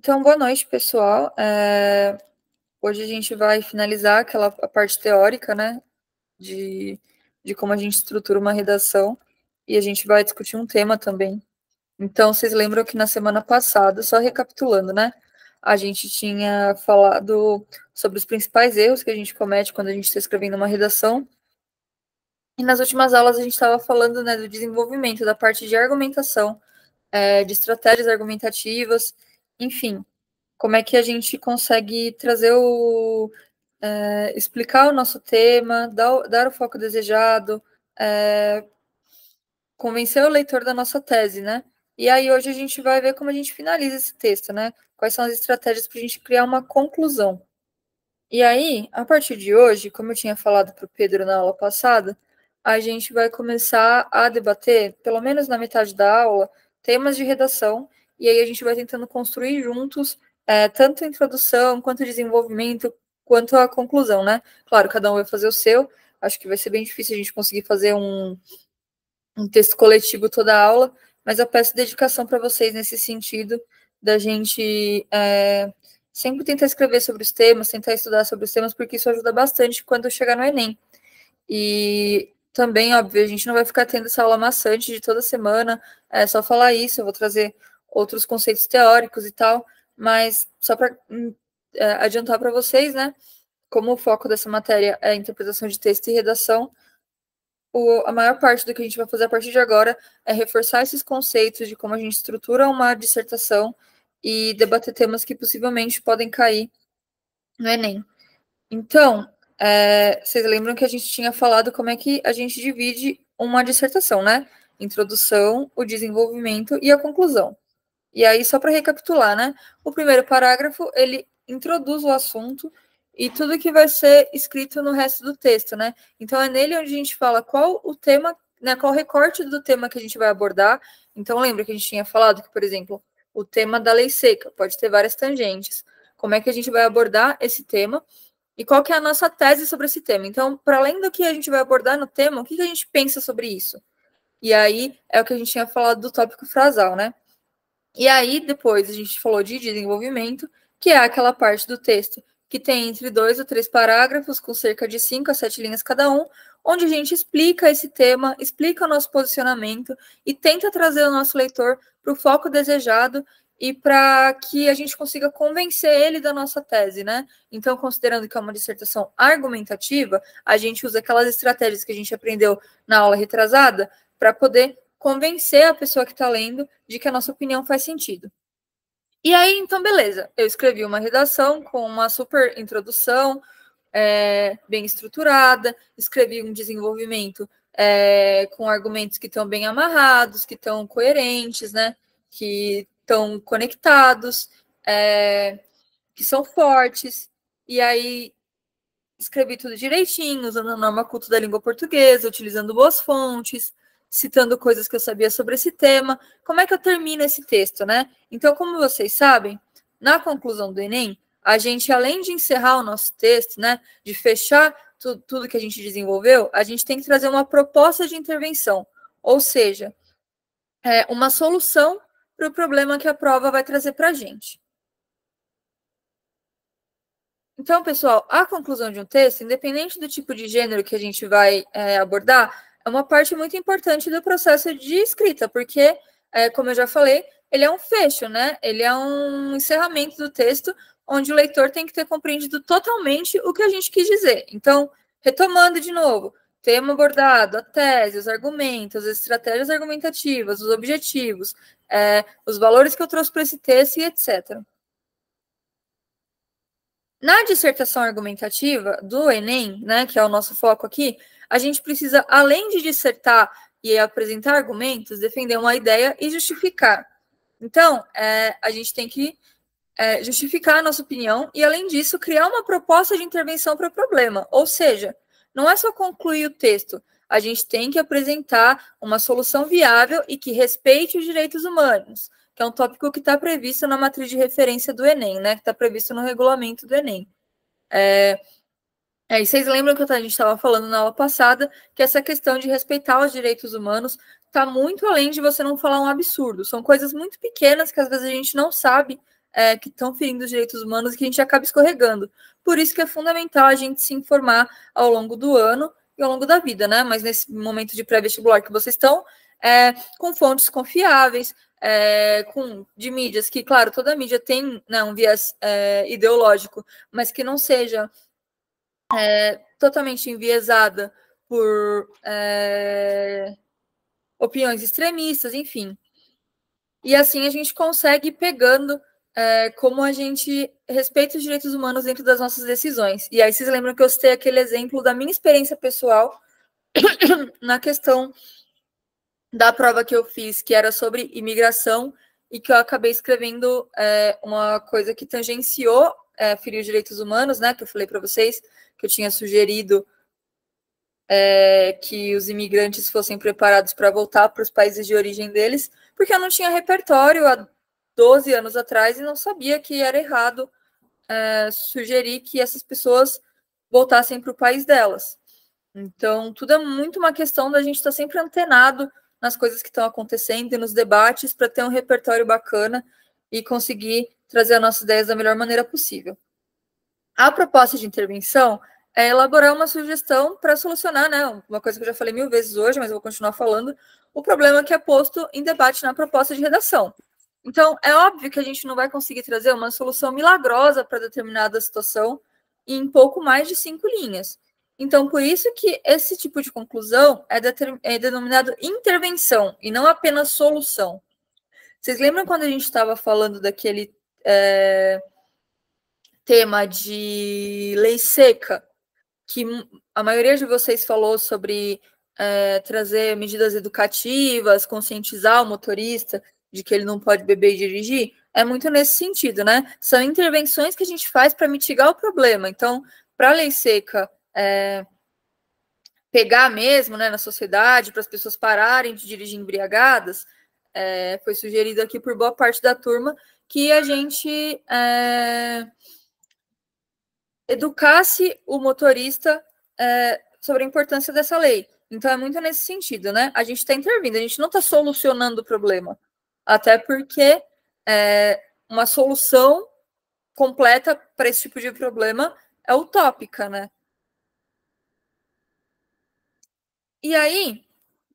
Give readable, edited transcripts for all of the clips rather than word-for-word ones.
Então, boa noite, pessoal. Hoje a gente vai finalizar a parte teórica, né, de como a gente estrutura uma redação, e a gente vai discutir um tema também. Então, vocês lembram que na semana passada, só recapitulando, né, a gente tinha falado sobre os principais erros que a gente comete quando a gente está escrevendo uma redação, e nas últimas aulas a gente estava falando, né, do desenvolvimento, da parte de argumentação, de estratégias argumentativas, enfim, como é que a gente consegue trazer explicar o nosso tema, dar o foco desejado, convencer o leitor da nossa tese, né? E aí hoje a gente vai ver como a gente finaliza esse texto, né? Quais são as estratégias para a gente criar uma conclusão. E aí, a partir de hoje, como eu tinha falado para o Pedro na aula passada, a gente vai começar a debater, pelo menos na metade da aula, temas de redação, e aí a gente vai tentando construir juntos tanto a introdução, quanto o desenvolvimento, quanto a conclusão, né? Claro, cada um vai fazer o seu, acho que vai ser bem difícil a gente conseguir fazer um texto coletivo toda a aula, mas eu peço dedicação para vocês nesse sentido, da gente sempre tentar escrever sobre os temas, tentar estudar sobre os temas, porque isso ajuda bastante quando chegar no Enem. E também, óbvio, a gente não vai ficar tendo essa aula maçante de toda semana, é só falar isso, eu vou trazer outros conceitos teóricos e tal, mas só para adiantar para vocês, né, como o foco dessa matéria é interpretação de texto e redação, a maior parte do que a gente vai fazer a partir de agora é reforçar esses conceitos de como a gente estrutura uma dissertação e debater temas que possivelmente podem cair no Enem. Então, vocês lembram que a gente tinha falado como é que a gente divide uma dissertação, né? Introdução, o desenvolvimento e a conclusão. E aí, só para recapitular, né? O primeiro parágrafo, ele introduz o assunto e tudo que vai ser escrito no resto do texto, né? Então, é nele onde a gente fala qual o tema, né? Qual o recorte do tema que a gente vai abordar. Então, lembra que a gente tinha falado que, por exemplo, o tema da lei seca pode ter várias tangentes. Como é que a gente vai abordar esse tema? E qual que é a nossa tese sobre esse tema? Então, para além do que a gente vai abordar no tema, o que a gente pensa sobre isso? E aí, é o que a gente tinha falado do tópico frasal, né? E aí, depois, a gente falou de desenvolvimento, que é aquela parte do texto que tem entre 2 ou 3 parágrafos, com cerca de 5 a 7 linhas cada um, onde a gente explica esse tema, explica o nosso posicionamento e tenta trazer o nosso leitor para o foco desejado e para que a gente consiga convencer ele da nossa tese, né? Então, considerando que é uma dissertação argumentativa, a gente usa aquelas estratégias que a gente aprendeu na aula retrasada para poder convencer a pessoa que está lendo de que a nossa opinião faz sentido. E aí, então, beleza. Eu escrevi uma redação com uma super introdução, bem estruturada, escrevi um desenvolvimento com argumentos que estão bem amarrados, que estão coerentes, né? Que estão conectados, que são fortes. E aí, escrevi tudo direitinho, usando a norma culta da língua portuguesa, utilizando boas fontes, citando coisas que eu sabia sobre esse tema. Como é que eu termino esse texto, né? Então, como vocês sabem, na conclusão do Enem, a gente, além de encerrar o nosso texto, né, de fechar tudo que a gente desenvolveu, a gente tem que trazer uma proposta de intervenção, ou seja, uma solução para o problema que a prova vai trazer para a gente. Então, pessoal, a conclusão de um texto, independente do tipo de gênero que a gente vai abordar, é uma parte muito importante do processo de escrita, porque, como eu já falei, ele é um fecho, né? Ele é um encerramento do texto, onde o leitor tem que ter compreendido totalmente o que a gente quis dizer. Então, retomando de novo, tema abordado, a tese, os argumentos, as estratégias argumentativas, os objetivos, os valores que eu trouxe para esse texto e etc. Na dissertação argumentativa do Enem, né, que é o nosso foco aqui, a gente precisa, além de dissertar e apresentar argumentos, defender uma ideia e justificar. Então, a gente tem que justificar a nossa opinião e, além disso, criar uma proposta de intervenção para o problema. Ou seja, não é só concluir o texto, a gente tem que apresentar uma solução viável e que respeite os direitos humanos, que é um tópico que está previsto na matriz de referência do Enem, né? Que está previsto no regulamento do Enem. E vocês lembram que a gente estava falando na aula passada que essa questão de respeitar os direitos humanos está muito além de você não falar um absurdo. São coisas muito pequenas que às vezes a gente não sabe que estão ferindo os direitos humanos e que a gente acaba escorregando. Por isso que é fundamental a gente se informar ao longo do ano e ao longo da vida, né? Mas nesse momento de pré-vestibular que vocês estão, com fontes confiáveis, de mídias que, claro, toda mídia tem, né, um viés ideológico, mas que não seja totalmente enviesada por opiniões extremistas, enfim. E assim a gente consegue ir pegando como a gente respeita os direitos humanos dentro das nossas decisões. E aí vocês lembram que eu citei aquele exemplo da minha experiência pessoal na questão da prova que eu fiz, que era sobre imigração, e que eu acabei escrevendo uma coisa que tangenciou ferir os direitos humanos, né? Que eu falei para vocês, que eu tinha sugerido que os imigrantes fossem preparados para voltar para os países de origem deles, porque eu não tinha repertório há 12 anos atrás e não sabia que era errado sugerir que essas pessoas voltassem para o país delas. Então, tudo é muito uma questão da gente estar sempre antenado nas coisas que estão acontecendo e nos debates para ter um repertório bacana e conseguir trazer as nossas ideias da melhor maneira possível. A proposta de intervenção é elaborar uma sugestão para solucionar, né, uma coisa que eu já falei 1000 vezes hoje, mas eu vou continuar falando, o problema que é posto em debate na proposta de redação. Então, é óbvio que a gente não vai conseguir trazer uma solução milagrosa para determinada situação em pouco mais de 5 linhas. Então, por isso que esse tipo de conclusão é denominado intervenção e não apenas solução. Vocês lembram quando a gente estava falando daquele tema de lei seca, que a maioria de vocês falou sobre trazer medidas educativas, conscientizar o motorista de que ele não pode beber e dirigir? É muito nesse sentido, né? São intervenções que a gente faz para mitigar o problema. Então, para a lei seca pegar mesmo, né, na sociedade, para as pessoas pararem de dirigir embriagadas, foi sugerido aqui por boa parte da turma que a gente educasse o motorista sobre a importância dessa lei. Então, é muito nesse sentido, né? A gente está intervindo, a gente não está solucionando o problema. Até porque uma solução completa para esse tipo de problema é utópica, né? E aí,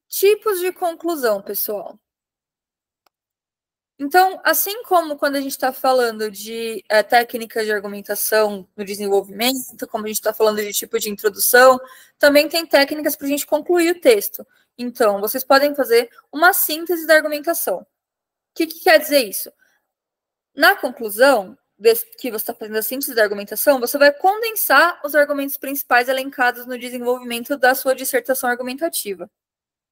tipos de conclusão, pessoal. Então, assim como quando a gente está falando de técnicas de argumentação no desenvolvimento, como a gente está falando de tipo de introdução, também tem técnicas para a gente concluir o texto. Então, vocês podem fazer uma síntese da argumentação. O que quer dizer isso? Na conclusão, que você está fazendo a síntese da argumentação, você vai condensar os argumentos principais elencados no desenvolvimento da sua dissertação argumentativa.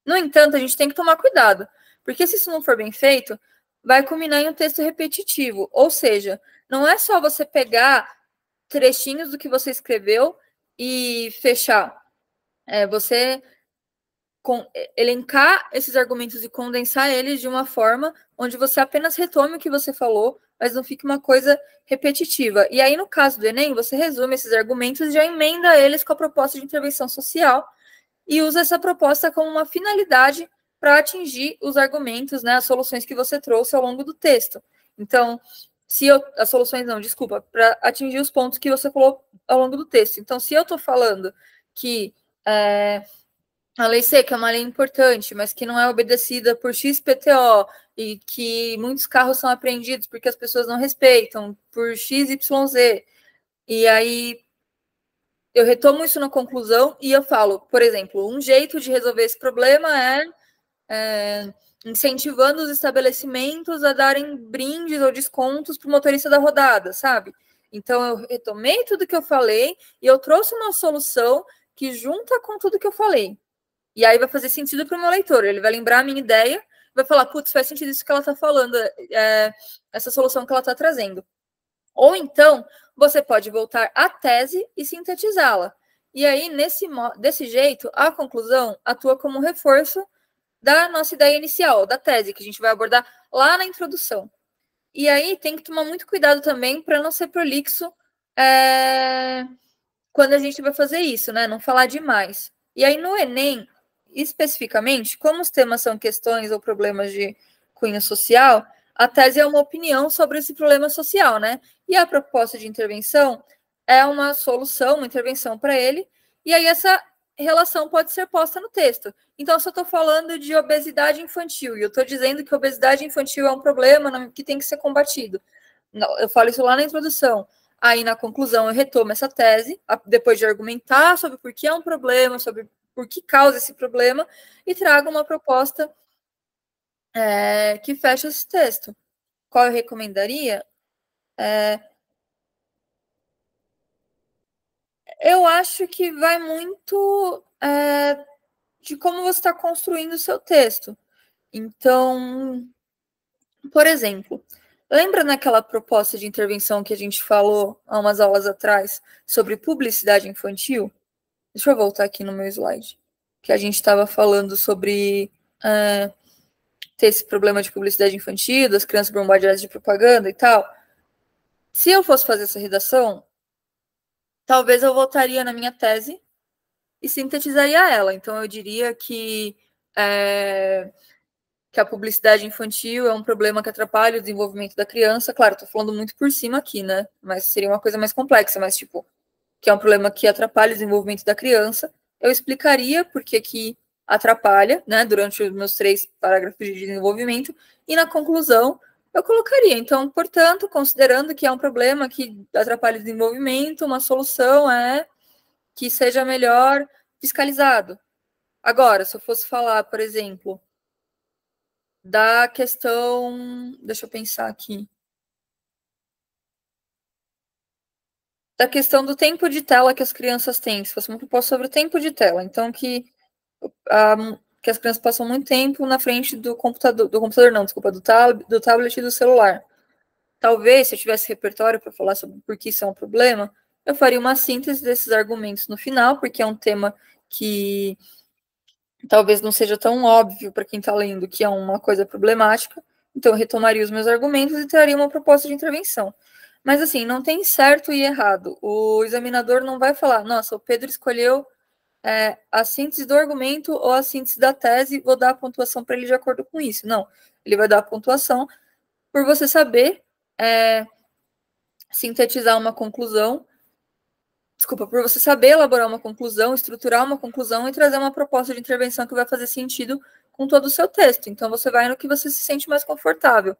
No entanto, a gente tem que tomar cuidado, porque se isso não for bem feito, vai culminar em um texto repetitivo. Ou seja, não é só você pegar trechinhos do que você escreveu e fechar. Você elencar esses argumentos e condensar eles de uma forma onde você apenas retome o que você falou, mas não fique uma coisa repetitiva. E aí, no caso do Enem, você resume esses argumentos e já emenda eles com a proposta de intervenção social e usa essa proposta como uma finalidade para atingir os argumentos, né, as soluções que você trouxe ao longo do texto. Então, as soluções não, desculpa, para atingir os pontos que você falou ao longo do texto. Então, se eu estou falando que a lei seca é uma lei importante, mas que não é obedecida por XPTO e que muitos carros são apreendidos porque as pessoas não respeitam, por XYZ, e aí eu retomo isso na conclusão e eu falo, por exemplo, um jeito de resolver esse problema é incentivando os estabelecimentos a darem brindes ou descontos para o motorista da rodada, sabe? Então, eu retomei tudo que eu falei e eu trouxe uma solução que junta com tudo que eu falei. E aí vai fazer sentido para o meu leitor. Ele vai lembrar a minha ideia, vai falar, putz, faz sentido isso que ela está falando, essa solução que ela está trazendo. Ou então, você pode voltar à tese e sintetizá-la. E aí, desse jeito, a conclusão atua como reforço da nossa ideia inicial, da tese, que a gente vai abordar lá na introdução. E aí, tem que tomar muito cuidado também para não ser prolixo quando a gente vai fazer isso, né? Não falar demais. E aí, no Enem, especificamente, como os temas são questões ou problemas de cunho social, A tese é uma opinião sobre esse problema social, né? E a proposta de intervenção é uma solução, uma intervenção para ele, e aí essa relação pode ser posta no texto. Então, se eu estou falando de obesidade infantil, e eu estou dizendo que obesidade infantil é um problema que tem que ser combatido, eu falo isso lá na introdução. Aí, na conclusão, eu retomo essa tese, depois de argumentar sobre por que é um problema, sobre por que causa esse problema, e trago uma proposta que fecha esse texto. Qual eu recomendaria? Eu acho que vai muito de como você está construindo o seu texto. Então, por exemplo, lembra naquela proposta de intervenção que a gente falou há umas aulas atrás sobre publicidade infantil? Deixa eu voltar aqui no meu slide. Que a gente estava falando sobre ter esse problema de publicidade infantil, das crianças bombardeadas de propaganda e tal. Se eu fosse fazer essa redação, talvez eu voltaria na minha tese e sintetizaria ela. Então, eu diria que a publicidade infantil é um problema que atrapalha o desenvolvimento da criança. Claro, estou falando muito por cima aqui, né? Mas seria uma coisa mais complexa, mas tipo, que é um problema que atrapalha o desenvolvimento da criança. Eu explicaria por que atrapalha, né, durante os meus 3 parágrafos de desenvolvimento, e na conclusão eu colocaria. Então, portanto, considerando que é um problema que atrapalha o desenvolvimento, uma solução é que seja melhor fiscalizado. Agora, se eu fosse falar, por exemplo, da questão, deixa eu pensar aqui, da questão do tempo de tela que as crianças têm, se fosse uma proposta sobre o tempo de tela, então que as crianças passam muito tempo na frente do computador não, desculpa, do tablet e do celular. Talvez, se eu tivesse repertório para falar sobre por que isso é um problema, eu faria uma síntese desses argumentos no final, porque é um tema que talvez não seja tão óbvio para quem está lendo que é uma coisa problemática. Então, eu retomaria os meus argumentos e traria uma proposta de intervenção. Mas, assim, não tem certo e errado. O examinador não vai falar, nossa, o Pedro escolheu a síntese do argumento ou a síntese da tese, vou dar a pontuação para ele de acordo com isso. Não, ele vai dar a pontuação por você saber sintetizar uma conclusão, por você saber elaborar uma conclusão, estruturar uma conclusão e trazer uma proposta de intervenção que vai fazer sentido com todo o seu texto. Então, você vai no que você se sente mais confortável.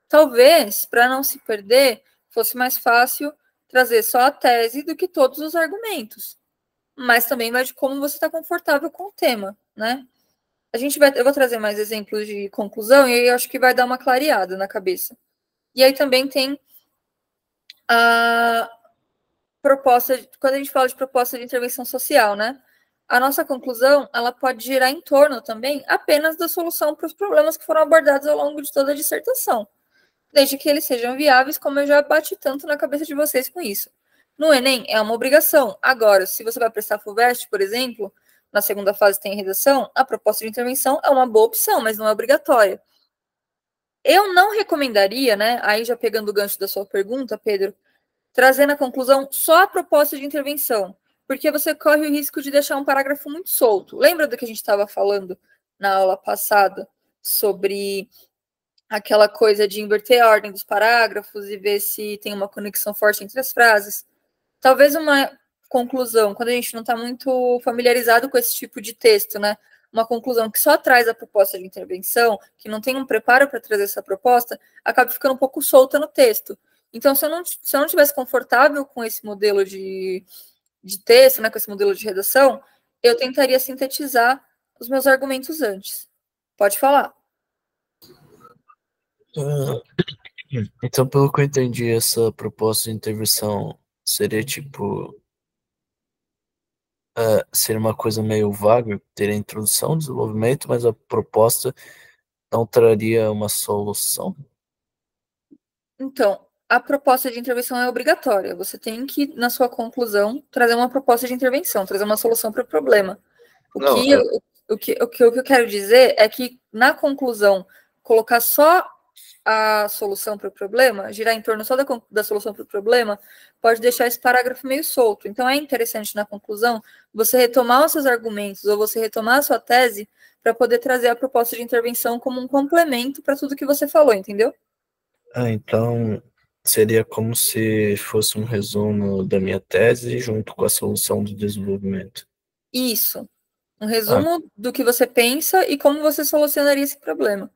Talvez, para não se perder, fosse mais fácil trazer só a tese do que todos os argumentos. Mas também vai de como você está confortável com o tema, né? Eu vou trazer mais exemplos de conclusão e aí eu acho que vai dar uma clareada na cabeça. E aí também tem a proposta, quando a gente fala de proposta de intervenção social, né? A nossa conclusão, ela pode girar em torno também apenas da solução para os problemas que foram abordados ao longo de toda a dissertação, desde que eles sejam viáveis, como eu já bati tanto na cabeça de vocês com isso. No Enem, é uma obrigação. Agora, se você vai prestar FUVEST, por exemplo, na segunda fase tem redação, a proposta de intervenção é uma boa opção, mas não é obrigatória. Eu não recomendaria, né, aí já pegando o gancho da sua pergunta, Pedro, trazer na conclusão só a proposta de intervenção, porque você corre o risco de deixar um parágrafo muito solto. Lembra do que a gente estava falando na aula passada sobre aquela coisa de inverter a ordem dos parágrafos e ver se tem uma conexão forte entre as frases? Talvez uma conclusão, quando a gente não está muito familiarizado com esse tipo de texto, né? Uma conclusão que só traz a proposta de intervenção, que não tem um preparo para trazer essa proposta, acaba ficando um pouco solta no texto. Então, se eu não estivesse confortável com esse modelo de texto, né, com esse modelo de redação, eu tentaria sintetizar os meus argumentos antes. Pode falar. Então, pelo que eu entendi, essa proposta de intervenção seria tipo... seria uma coisa meio vaga, teria introdução, desenvolvimento, mas a proposta não traria uma solução? Então, a proposta de intervenção é obrigatória. Você tem que, na sua conclusão, trazer uma proposta de intervenção, trazer uma solução para o problema. O que eu quero dizer é que, na conclusão, colocar só a solução para o problema, girar em torno só da solução para o problema, pode deixar esse parágrafo meio solto. Então, é interessante, na conclusão, você retomar os seus argumentos ou você retomar a sua tese para poder trazer a proposta de intervenção como um complemento para tudo que você falou, entendeu? Então seria como se fosse um resumo da minha tese junto com a solução do desenvolvimento. Isso. Um Ah, resumo do que você pensa e como você solucionaria esse problema.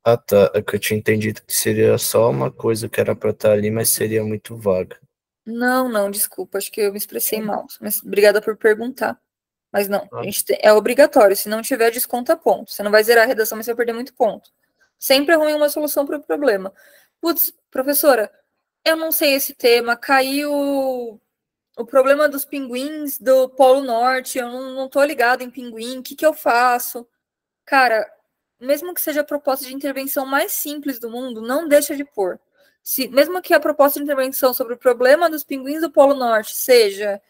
tá. É que eu tinha entendido que seria só uma coisa que era para estar ali, mas seria muito vaga. Não, desculpa, acho que eu me expressei mal. Mas obrigada por perguntar. Mas não, Ah, é obrigatório. Se não tiver, desconta ponto. Você não vai zerar a redação, mas você vai perder muito ponto. Sempre arrume uma solução para o problema. Putz, professora, eu não sei esse tema, caiu o problema dos pinguins do Polo Norte, eu não tô ligado em pinguim, o que eu faço? Cara, mesmo que seja a proposta de intervenção mais simples do mundo, não deixa de pôr. Mesmo que a proposta de intervenção sobre o problema dos pinguins do Polo Norte seja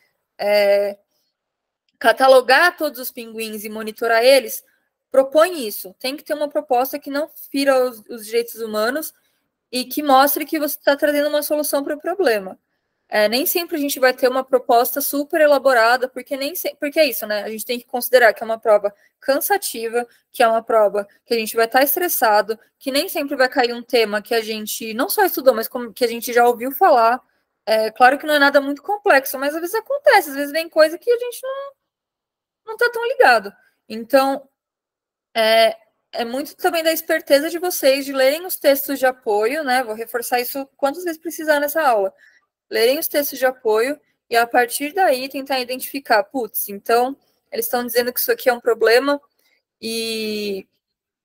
catalogar todos os pinguins e monitorar eles, propõe isso. Tem que ter uma proposta que não fira os direitos humanos e que mostre que você está trazendo uma solução para o problema. Nem sempre a gente vai ter uma proposta super elaborada, porque é isso, né? A gente tem que considerar que é uma prova cansativa, que é uma prova que a gente vai estar estressado, que nem sempre vai cair um tema que a gente não só estudou, mas que a gente já ouviu falar. Claro que não é nada muito complexo, mas às vezes acontece, às vezes vem coisa que a gente não está tão ligado. Então, é muito também da esperteza de vocês de lerem os textos de apoio, né? Vou reforçar isso quantas vezes precisar nessa aula. Lerem os textos de apoio e, a partir daí, tentar identificar, putz, então, eles estão dizendo que isso aqui é um problema e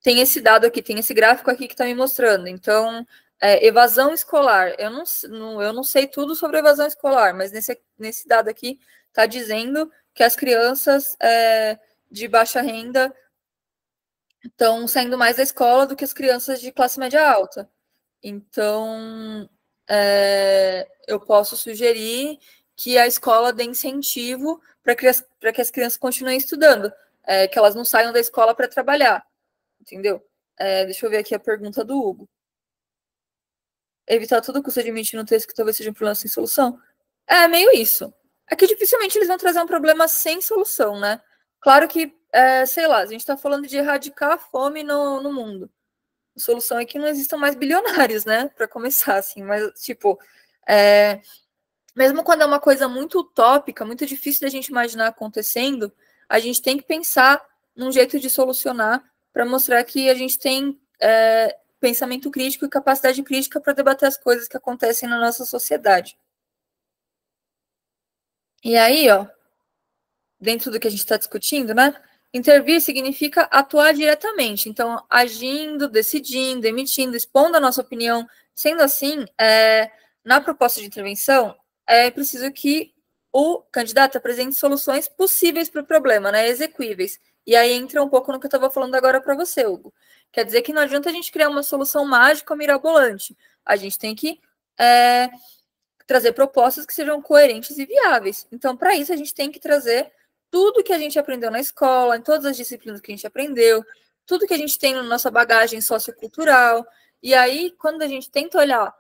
tem esse dado aqui, tem esse gráfico aqui que está me mostrando. Então, evasão escolar. Eu não sei tudo sobre evasão escolar, mas nesse dado aqui está dizendo que as crianças de baixa renda estão saindo mais da escola do que as crianças de classe média alta. Então, eu posso sugerir que a escola dê incentivo para que as crianças continuem estudando, que elas não saiam da escola para trabalhar, entendeu? Deixa eu ver aqui a pergunta do Hugo. Evitar todo custo admitir no texto que talvez seja um problema sem solução? É meio isso. É que dificilmente eles vão trazer um problema sem solução, né? Claro que, sei lá, a gente está falando de erradicar a fome no mundo. A solução é que não existam mais bilionários, né? Para começar, assim, mas, tipo, mesmo quando é uma coisa muito utópica, muito difícil da gente imaginar acontecendo, a gente tem que pensar num jeito de solucionar para mostrar que a gente tem pensamento crítico e capacidade crítica para debater as coisas que acontecem na nossa sociedade. E aí, ó, dentro do que a gente está discutindo, né? Intervir significa atuar diretamente. Então, agindo, decidindo, emitindo, expondo a nossa opinião. Sendo assim, na proposta de intervenção, é preciso que o candidato apresente soluções possíveis para o problema, né? Execuíveis. E aí entra um pouco no que eu estava falando agora para você, Hugo. Quer dizer que não adianta a gente criar uma solução mágica ou mirabolante. A gente tem que trazer propostas que sejam coerentes e viáveis. Então, para isso, a gente tem que trazer tudo que a gente aprendeu na escola, em todas as disciplinas que a gente aprendeu, tudo que a gente tem na nossa bagagem sociocultural. E aí, quando a gente tenta olhar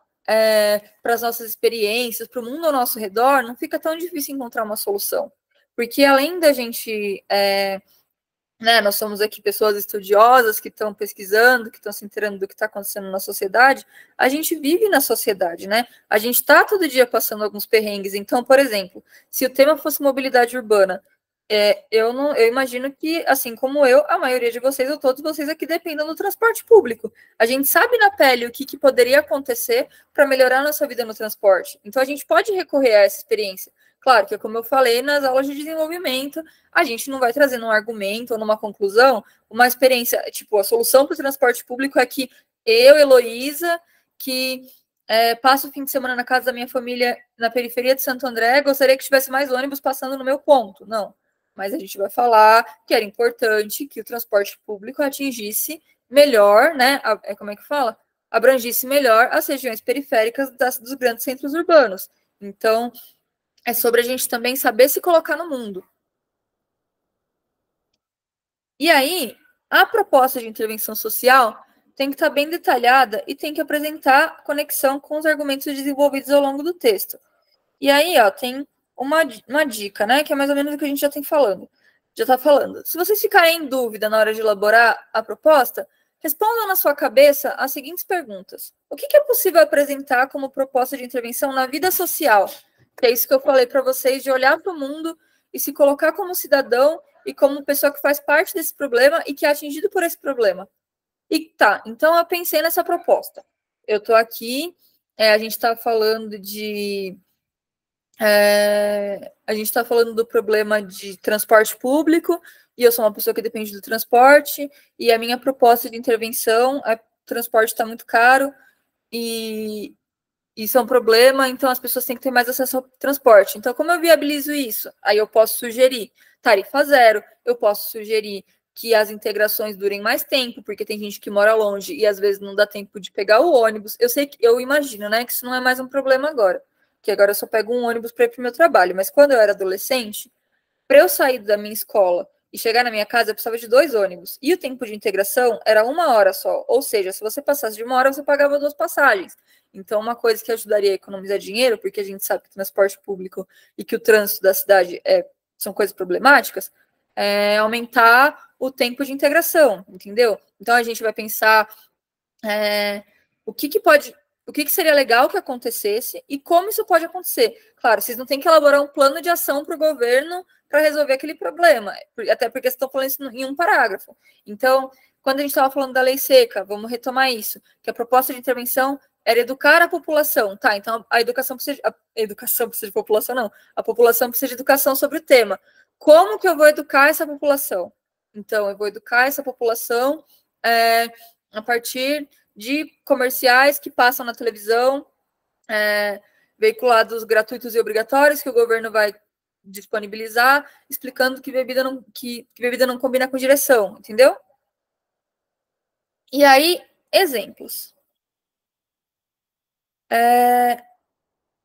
para as nossas experiências, para o mundo ao nosso redor, não fica tão difícil encontrar uma solução. Porque além da gente né, nós somos aqui pessoas estudiosas que estão pesquisando, que estão se inteirando do que está acontecendo na sociedade, a gente vive na sociedade, né? A gente está todo dia passando alguns perrengues. Então, por exemplo, se o tema fosse mobilidade urbana, eu imagino que, assim como eu, a maioria de vocês ou todos vocês aqui dependam do transporte público. A gente sabe na pele o que poderia acontecer para melhorar a nossa vida no transporte. Então, a gente pode recorrer a essa experiência. Claro que, como eu falei, nas aulas de desenvolvimento, a gente não vai trazer num argumento ou numa conclusão uma experiência, tipo, a solução para o transporte público é que eu, Heloísa, que passo o fim de semana na casa da minha família na periferia de Santo André, gostaria que tivesse mais ônibus passando no meu ponto. Não. Mas a gente vai falar que era importante que o transporte público atingisse melhor, né? Como é que fala? Abrangisse melhor as regiões periféricas dos grandes centros urbanos. Então, é sobre a gente também saber se colocar no mundo. E aí, a proposta de intervenção social tem que estar bem detalhada e tem que apresentar conexão com os argumentos desenvolvidos ao longo do texto. E aí, ó, tem uma dica, né, que é mais ou menos o que a gente já está falando. Se vocês ficarem em dúvida na hora de elaborar a proposta, Respondam na sua cabeça as seguintes perguntas. O que é possível apresentar como proposta de intervenção na vida social? Que é isso que eu falei para vocês, de olhar para o mundo e se colocar como cidadão e como pessoa que faz parte desse problema e que é atingido por esse problema. E tá, então eu pensei nessa proposta. Eu estou aqui, a gente está falando de... a gente está falando do problema de transporte público, e eu sou uma pessoa que depende do transporte, e a minha proposta de intervenção é: o transporte está muito caro, e isso é um problema, então as pessoas têm que ter mais acesso ao transporte. Então, como eu viabilizo isso? Aí eu posso sugerir tarifa zero, eu posso sugerir que as integrações durem mais tempo, porque tem gente que mora longe e às vezes não dá tempo de pegar o ônibus. Eu sei que, eu imagino, né, que isso não é mais um problema agora, que agora eu só pego um ônibus para ir para o meu trabalho. Mas quando eu era adolescente, para eu sair da minha escola e chegar na minha casa, eu precisava de 2 ônibus. E o tempo de integração era 1 hora só. Ou seja, se você passasse de 1 hora, você pagava 2 passagens. Então, uma coisa que ajudaria a economizar dinheiro, porque a gente sabe que o transporte público e que o trânsito da cidade são coisas problemáticas, é aumentar o tempo de integração, entendeu? Então, a gente vai pensar o que seria legal que acontecesse e como isso pode acontecer. Claro, vocês não têm que elaborar um plano de ação para o governo para resolver aquele problema, até porque vocês estão falando isso em um parágrafo. Então, quando a gente estava falando da lei seca, vamos retomar isso, que a proposta de intervenção era educar a população, tá? Então, a educação precisa de população, não. A população precisa de educação sobre o tema. Como que eu vou educar essa população? Então, eu vou educar essa população a partir de comerciais que passam na televisão, veiculados gratuitos e obrigatórios, que o governo vai disponibilizar, explicando que bebida não combina com direção, entendeu? E aí, exemplos.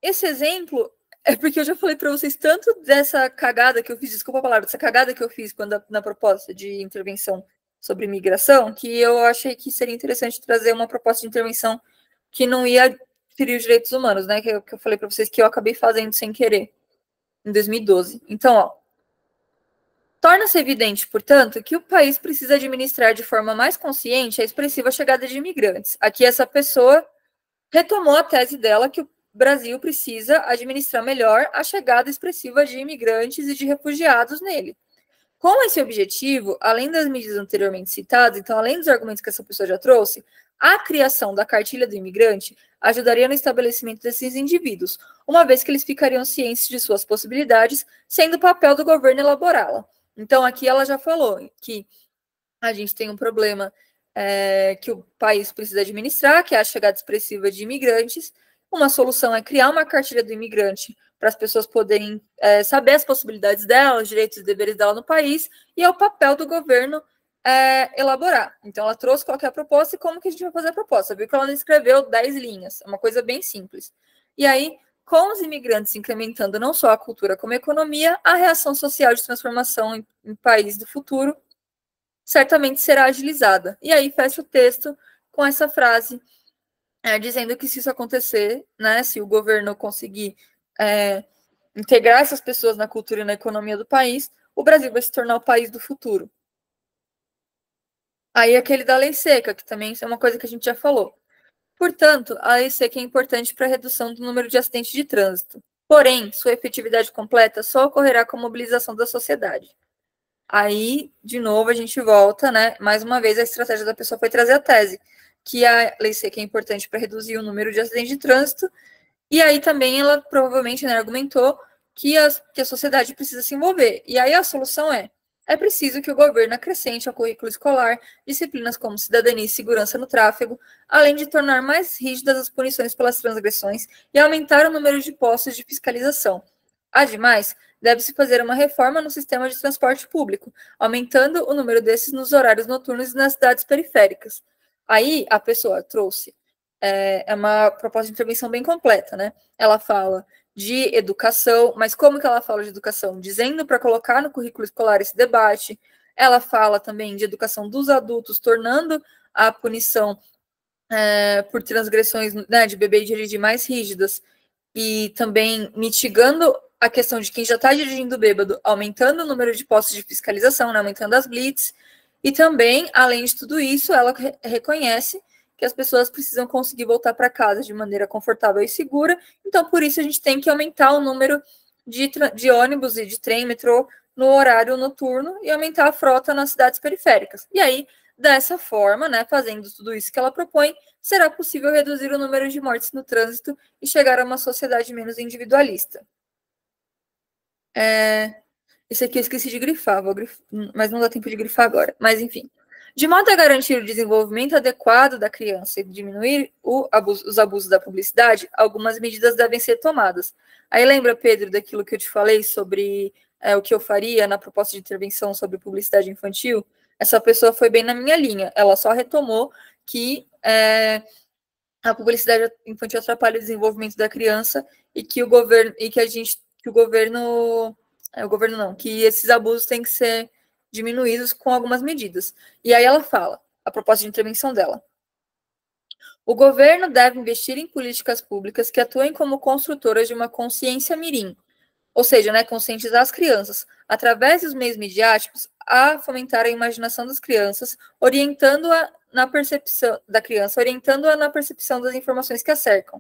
Esse exemplo é porque eu já falei para vocês tanto dessa cagada que eu fiz, desculpa a palavra, dessa cagada que eu fiz na proposta de intervenção sobre migração, que eu achei que seria interessante trazer uma proposta de intervenção que não ia ferir os direitos humanos, né? Que eu falei para vocês que eu acabei fazendo sem querer em 2012. Então, ó, torna-se evidente, portanto, que o país precisa administrar de forma mais consciente a expressiva chegada de imigrantes. Aqui essa pessoa retomou a tese dela que o Brasil precisa administrar melhor a chegada expressiva de imigrantes e de refugiados nele. Com esse objetivo, além das medidas anteriormente citadas, então, além dos argumentos que essa pessoa já trouxe, a criação da cartilha do imigrante ajudaria no estabelecimento desses indivíduos, uma vez que eles ficariam cientes de suas possibilidades, sendo o papel do governo elaborá-la. Então, aqui ela já falou que a gente tem um problema que o país precisa administrar, que é a chegada expressiva de imigrantes. Uma solução é criar uma cartilha do imigrante para as pessoas poderem saber as possibilidades dela, os direitos e deveres dela no país, e é o papel do governo elaborar. Então, ela trouxe qual que é a proposta e como que a gente vai fazer a proposta. Viu que ela não escreveu 10 linhas, é uma coisa bem simples. E aí, com os imigrantes incrementando não só a cultura como a economia, a reação social de transformação em país do futuro certamente será agilizada. E aí fecha o texto com essa frase, dizendo que se isso acontecer, né, se o governo conseguir integrar essas pessoas na cultura e na economia do país, o Brasil vai se tornar o país do futuro. Aí aquele da lei seca, que também é uma coisa que a gente já falou. Portanto, a lei seca é importante para a redução do número de acidentes de trânsito. Porém, sua efetividade completa só ocorrerá com a mobilização da sociedade. Aí, de novo, a gente volta, né? Mais uma vez, a estratégia da pessoa foi trazer a tese, que a lei seca é importante para reduzir o número de acidentes de trânsito, e aí também ela provavelmente, né, argumentou que a sociedade precisa se envolver. E aí a solução é preciso que o governo acrescente ao currículo escolar disciplinas como cidadania e segurança no tráfego, além de tornar mais rígidas as punições pelas transgressões e aumentar o número de postos de fiscalização. Ademais, deve-se fazer uma reforma no sistema de transporte público, aumentando o número desses nos horários noturnos e nas cidades periféricas. Aí a pessoa trouxe uma proposta de intervenção bem completa, né? Ela fala de educação, mas como que ela fala de educação? Dizendo para colocar no currículo escolar esse debate. Ela fala também de educação dos adultos, tornando a punição por transgressões, né, de beber e dirigir mais rígidas, e também mitigando a questão de quem já está dirigindo bêbado, aumentando o número de postos de fiscalização, né, aumentando as blitz, E também, além de tudo isso, ela reconhece que as pessoas precisam conseguir voltar para casa de maneira confortável e segura. Então, por isso, a gente tem que aumentar o número de ônibus e de trem, metrô no horário noturno e aumentar a frota nas cidades periféricas. E aí, dessa forma, né, fazendo tudo isso que ela propõe, será possível reduzir o número de mortes no trânsito e chegar a uma sociedade menos individualista. Esse aqui eu esqueci de grifar, mas não dá tempo de grifar agora. Mas, enfim. De modo a garantir o desenvolvimento adequado da criança e diminuir os abusos da publicidade, algumas medidas devem ser tomadas. Aí lembra, Pedro, daquilo que eu te falei sobre o que eu faria na proposta de intervenção sobre publicidade infantil? Essa pessoa foi bem na minha linha. Ela só retomou que a publicidade infantil atrapalha o desenvolvimento da criança e que o governo que esses abusos têm que ser diminuídos com algumas medidas. E aí ela fala, a proposta de intervenção dela. O governo deve investir em políticas públicas que atuem como construtoras de uma consciência mirim, ou seja, né, conscientizar as crianças, através dos meios midiáticos, a fomentar a imaginação das crianças, orientando-a na percepção das informações que a cercam.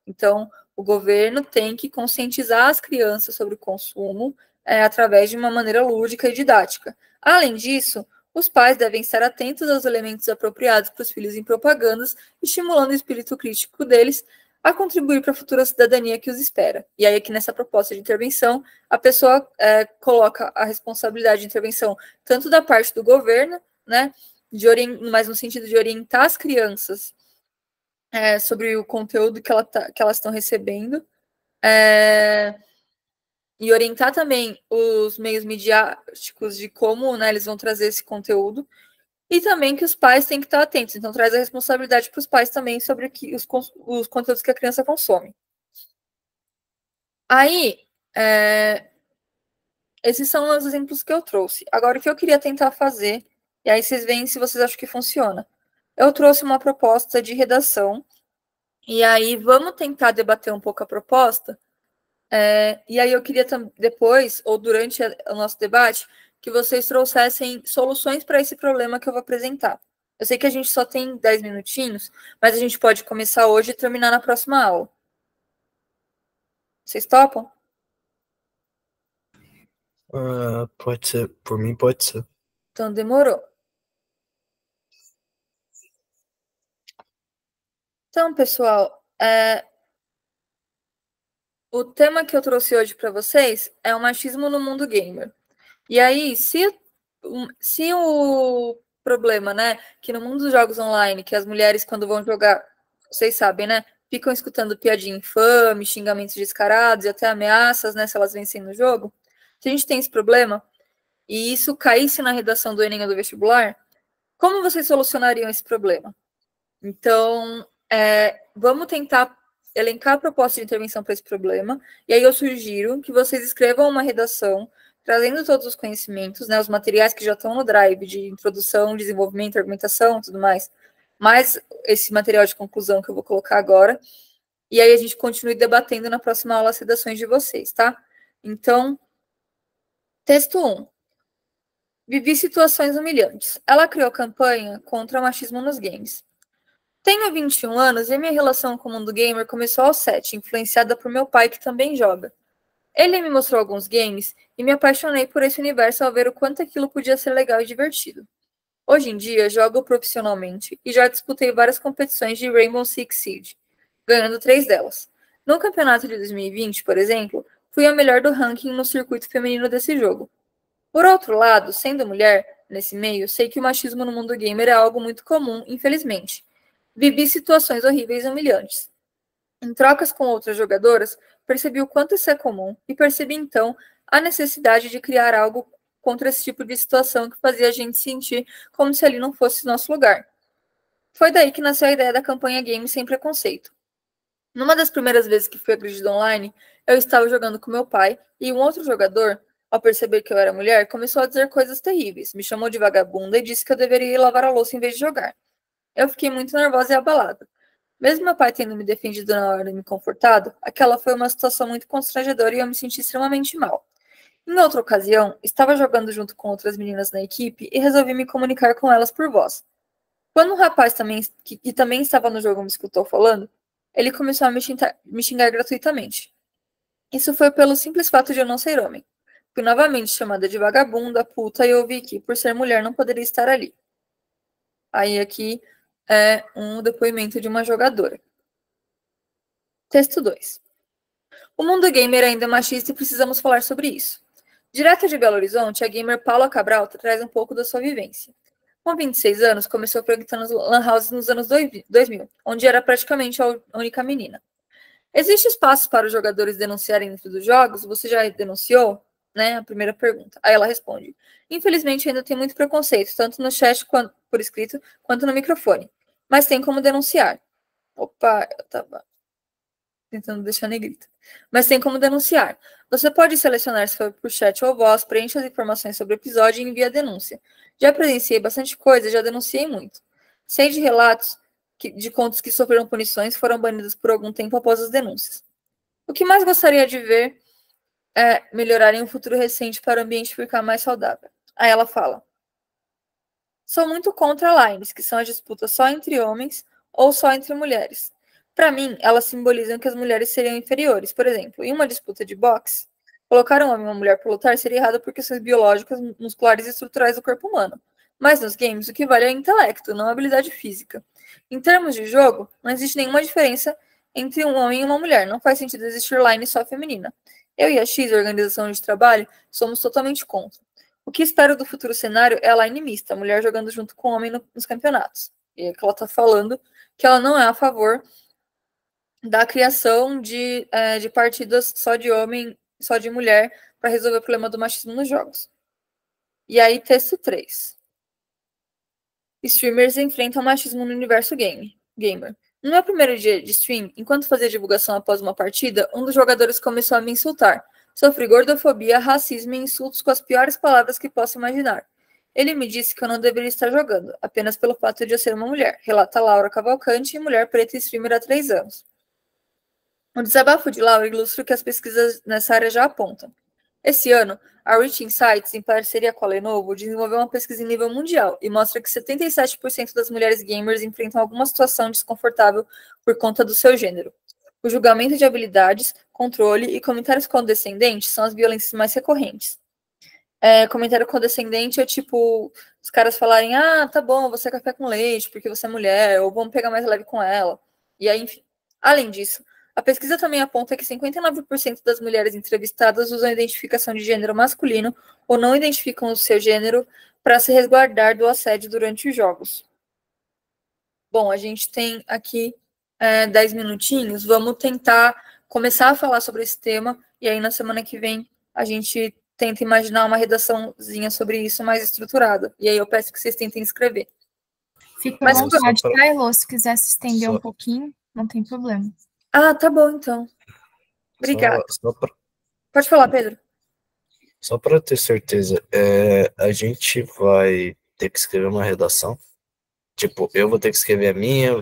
Então, o governo tem que conscientizar as crianças sobre o consumo através de uma maneira lúdica e didática. Além disso, os pais devem estar atentos aos elementos apropriados para os filhos em propagandas, estimulando o espírito crítico deles a contribuir para a futura cidadania que os espera. E aí, aqui nessa proposta de intervenção, a pessoa coloca a responsabilidade de intervenção tanto da parte do governo, né, mas no sentido de orientar as crianças sobre o conteúdo que elas estão recebendo, e orientar também os meios midiáticos de como, né, eles vão trazer esse conteúdo, e também que os pais têm que estar atentos. Então, traz a responsabilidade para os pais também sobre os conteúdos que a criança consome. Aí, esses são os exemplos que eu trouxe. Agora, o que eu queria tentar fazer, e aí vocês veem se vocês acham que funciona. Eu trouxe uma proposta de redação, e aí vamos tentar debater um pouco a proposta. E aí eu queria depois, ou durante o nosso debate, que vocês trouxessem soluções para esse problema que eu vou apresentar. Eu sei que a gente só tem 10 minutinhos, mas a gente pode começar hoje e terminar na próxima aula. Vocês topam? Pode ser. Por mim, pode ser. Então, demorou. Então, pessoal, o tema que eu trouxe hoje para vocês é o machismo no mundo gamer. E aí, se o problema, né, que no mundo dos jogos online, que as mulheres, quando vão jogar, vocês sabem, né, ficam escutando piadinha infame, xingamentos descarados e até ameaças, né, se elas vencem no jogo, se a gente tem esse problema, e isso caísse na redação do Enem ou do vestibular, como vocês solucionariam esse problema? Então, vamos tentar elencar a proposta de intervenção para esse problema, e aí eu sugiro que vocês escrevam uma redação trazendo todos os conhecimentos, né, os materiais que já estão no Drive, de introdução, desenvolvimento, argumentação, tudo mais, mais esse material de conclusão que eu vou colocar agora, e aí a gente continue debatendo na próxima aula as redações de vocês, tá? Então, texto 1. Vivi situações humilhantes. Ela criou campanha contra o machismo nos games. Tenho 21 anos e minha relação com o mundo gamer começou aos 7, influenciada por meu pai, que também joga. Ele me mostrou alguns games e me apaixonei por esse universo ao ver o quanto aquilo podia ser legal e divertido. Hoje em dia, jogo profissionalmente e já disputei várias competições de Rainbow Six Siege, ganhando 3 delas. No campeonato de 2020, por exemplo, fui a melhor do ranking no circuito feminino desse jogo. Por outro lado, sendo mulher, nesse meio, sei que o machismo no mundo gamer é algo muito comum, infelizmente. Vivi situações horríveis e humilhantes. Em trocas com outras jogadoras, percebi o quanto isso é comum e percebi então a necessidade de criar algo contra esse tipo de situação que fazia a gente sentir como se ali não fosse nosso lugar. Foi daí que nasceu a ideia da campanha Game Sem Preconceito. Numa das primeiras vezes que fui agredida online, eu estava jogando com meu pai e um outro jogador, ao perceber que eu era mulher, começou a dizer coisas terríveis, me chamou de vagabunda e disse que eu deveria ir lavar a louça em vez de jogar. Eu fiquei muito nervosa e abalada. Mesmo meu pai tendo me defendido na hora e me confortado, aquela foi uma situação muito constrangedora e eu me senti extremamente mal. Em outra ocasião, estava jogando junto com outras meninas na equipe e resolvi me comunicar com elas por voz. Quando um rapaz que também estava no jogo me escutou falando, ele começou a me xingar gratuitamente. Isso foi pelo simples fato de eu não ser homem. Fui novamente chamada de vagabunda, puta, e ouvi que, por ser mulher, não poderia estar ali. Aí aqui é um depoimento de uma jogadora. Texto 2. O mundo gamer ainda é machista e precisamos falar sobre isso. Direto de Belo Horizonte, a gamer Paula Cabral traz um pouco da sua vivência. Com 26 anos, começou frequentando lan houses nos anos 2000, onde era praticamente a única menina. Existe espaço para os jogadores denunciarem dentro dos jogos? Você já denunciou? Né? A primeira pergunta. Aí ela responde: infelizmente ainda tem muito preconceito, tanto no chat quanto por escrito, quanto no microfone. Mas tem como denunciar. Opa, eu tava tentando deixar negrito. Mas tem como denunciar. Você pode selecionar se for por chat ou voz, preencha as informações sobre o episódio e envia a denúncia. Já presenciei bastante coisa, já denunciei muito. Sei de relatos de contos que sofreram punições foram banidos por algum tempo após as denúncias. O que mais gostaria de ver é melhorar em um futuro recente para o ambiente ficar mais saudável. Aí ela fala: sou muito contra lines, que são as disputas só entre homens ou só entre mulheres. Para mim, elas simbolizam que as mulheres seriam inferiores. Por exemplo, em uma disputa de boxe, colocar um homem e uma mulher para lutar seria errado por questões biológicas, musculares e estruturais do corpo humano. Mas nos games, o que vale é o intelecto, não a habilidade física. Em termos de jogo, não existe nenhuma diferença entre um homem e uma mulher. Não faz sentido existir line só feminina. Eu e a X, a organização de trabalho, somos totalmente contra. O que espero do futuro cenário é a line mista, a mulher jogando junto com o homem nos campeonatos. E é que ela está falando que ela não é a favor da criação de partidas só de homem, só de mulher, para resolver o problema do machismo nos jogos. E aí, texto 3. Streamers enfrentam machismo no universo gamer. No meu primeiro dia de stream, enquanto fazia divulgação após uma partida, um dos jogadores começou a me insultar. Sofri gordofobia, racismo e insultos com as piores palavras que posso imaginar. Ele me disse que eu não deveria estar jogando, apenas pelo fato de eu ser uma mulher, relata Laura Cavalcante, mulher preta e streamer há 3 anos. O desabafo de Laura ilustra o que as pesquisas nessa área já apontam. Esse ano, a Rich Insights, em parceria com a Lenovo, desenvolveu uma pesquisa em nível mundial e mostra que 77% das mulheres gamers enfrentam alguma situação desconfortável por conta do seu gênero. O julgamento de habilidades, controle e comentários condescendentes são as violências mais recorrentes. Comentário condescendente é tipo os caras falarem: ah, tá bom, você é café com leite porque você é mulher, ou vamos pegar mais leve com ela. E aí, enfim. Além disso, a pesquisa também aponta que 59% das mulheres entrevistadas usam a identificação de gênero masculino ou não identificam o seu gênero para se resguardar do assédio durante os jogos. Bom, a gente tem aqui 10 minutinhos, vamos tentar começar a falar sobre esse tema, e aí na semana que vem a gente tenta imaginar uma redaçãozinha sobre isso mais estruturada. E aí eu peço que vocês tentem escrever. Fica à vontade, tá, Elô? Se quiser se estender um pouquinho, não tem problema. Ah, tá bom, então. Obrigada. Pode falar, Pedro. Só para ter certeza, a gente vai ter que escrever uma redação? Tipo, eu vou ter que escrever a minha,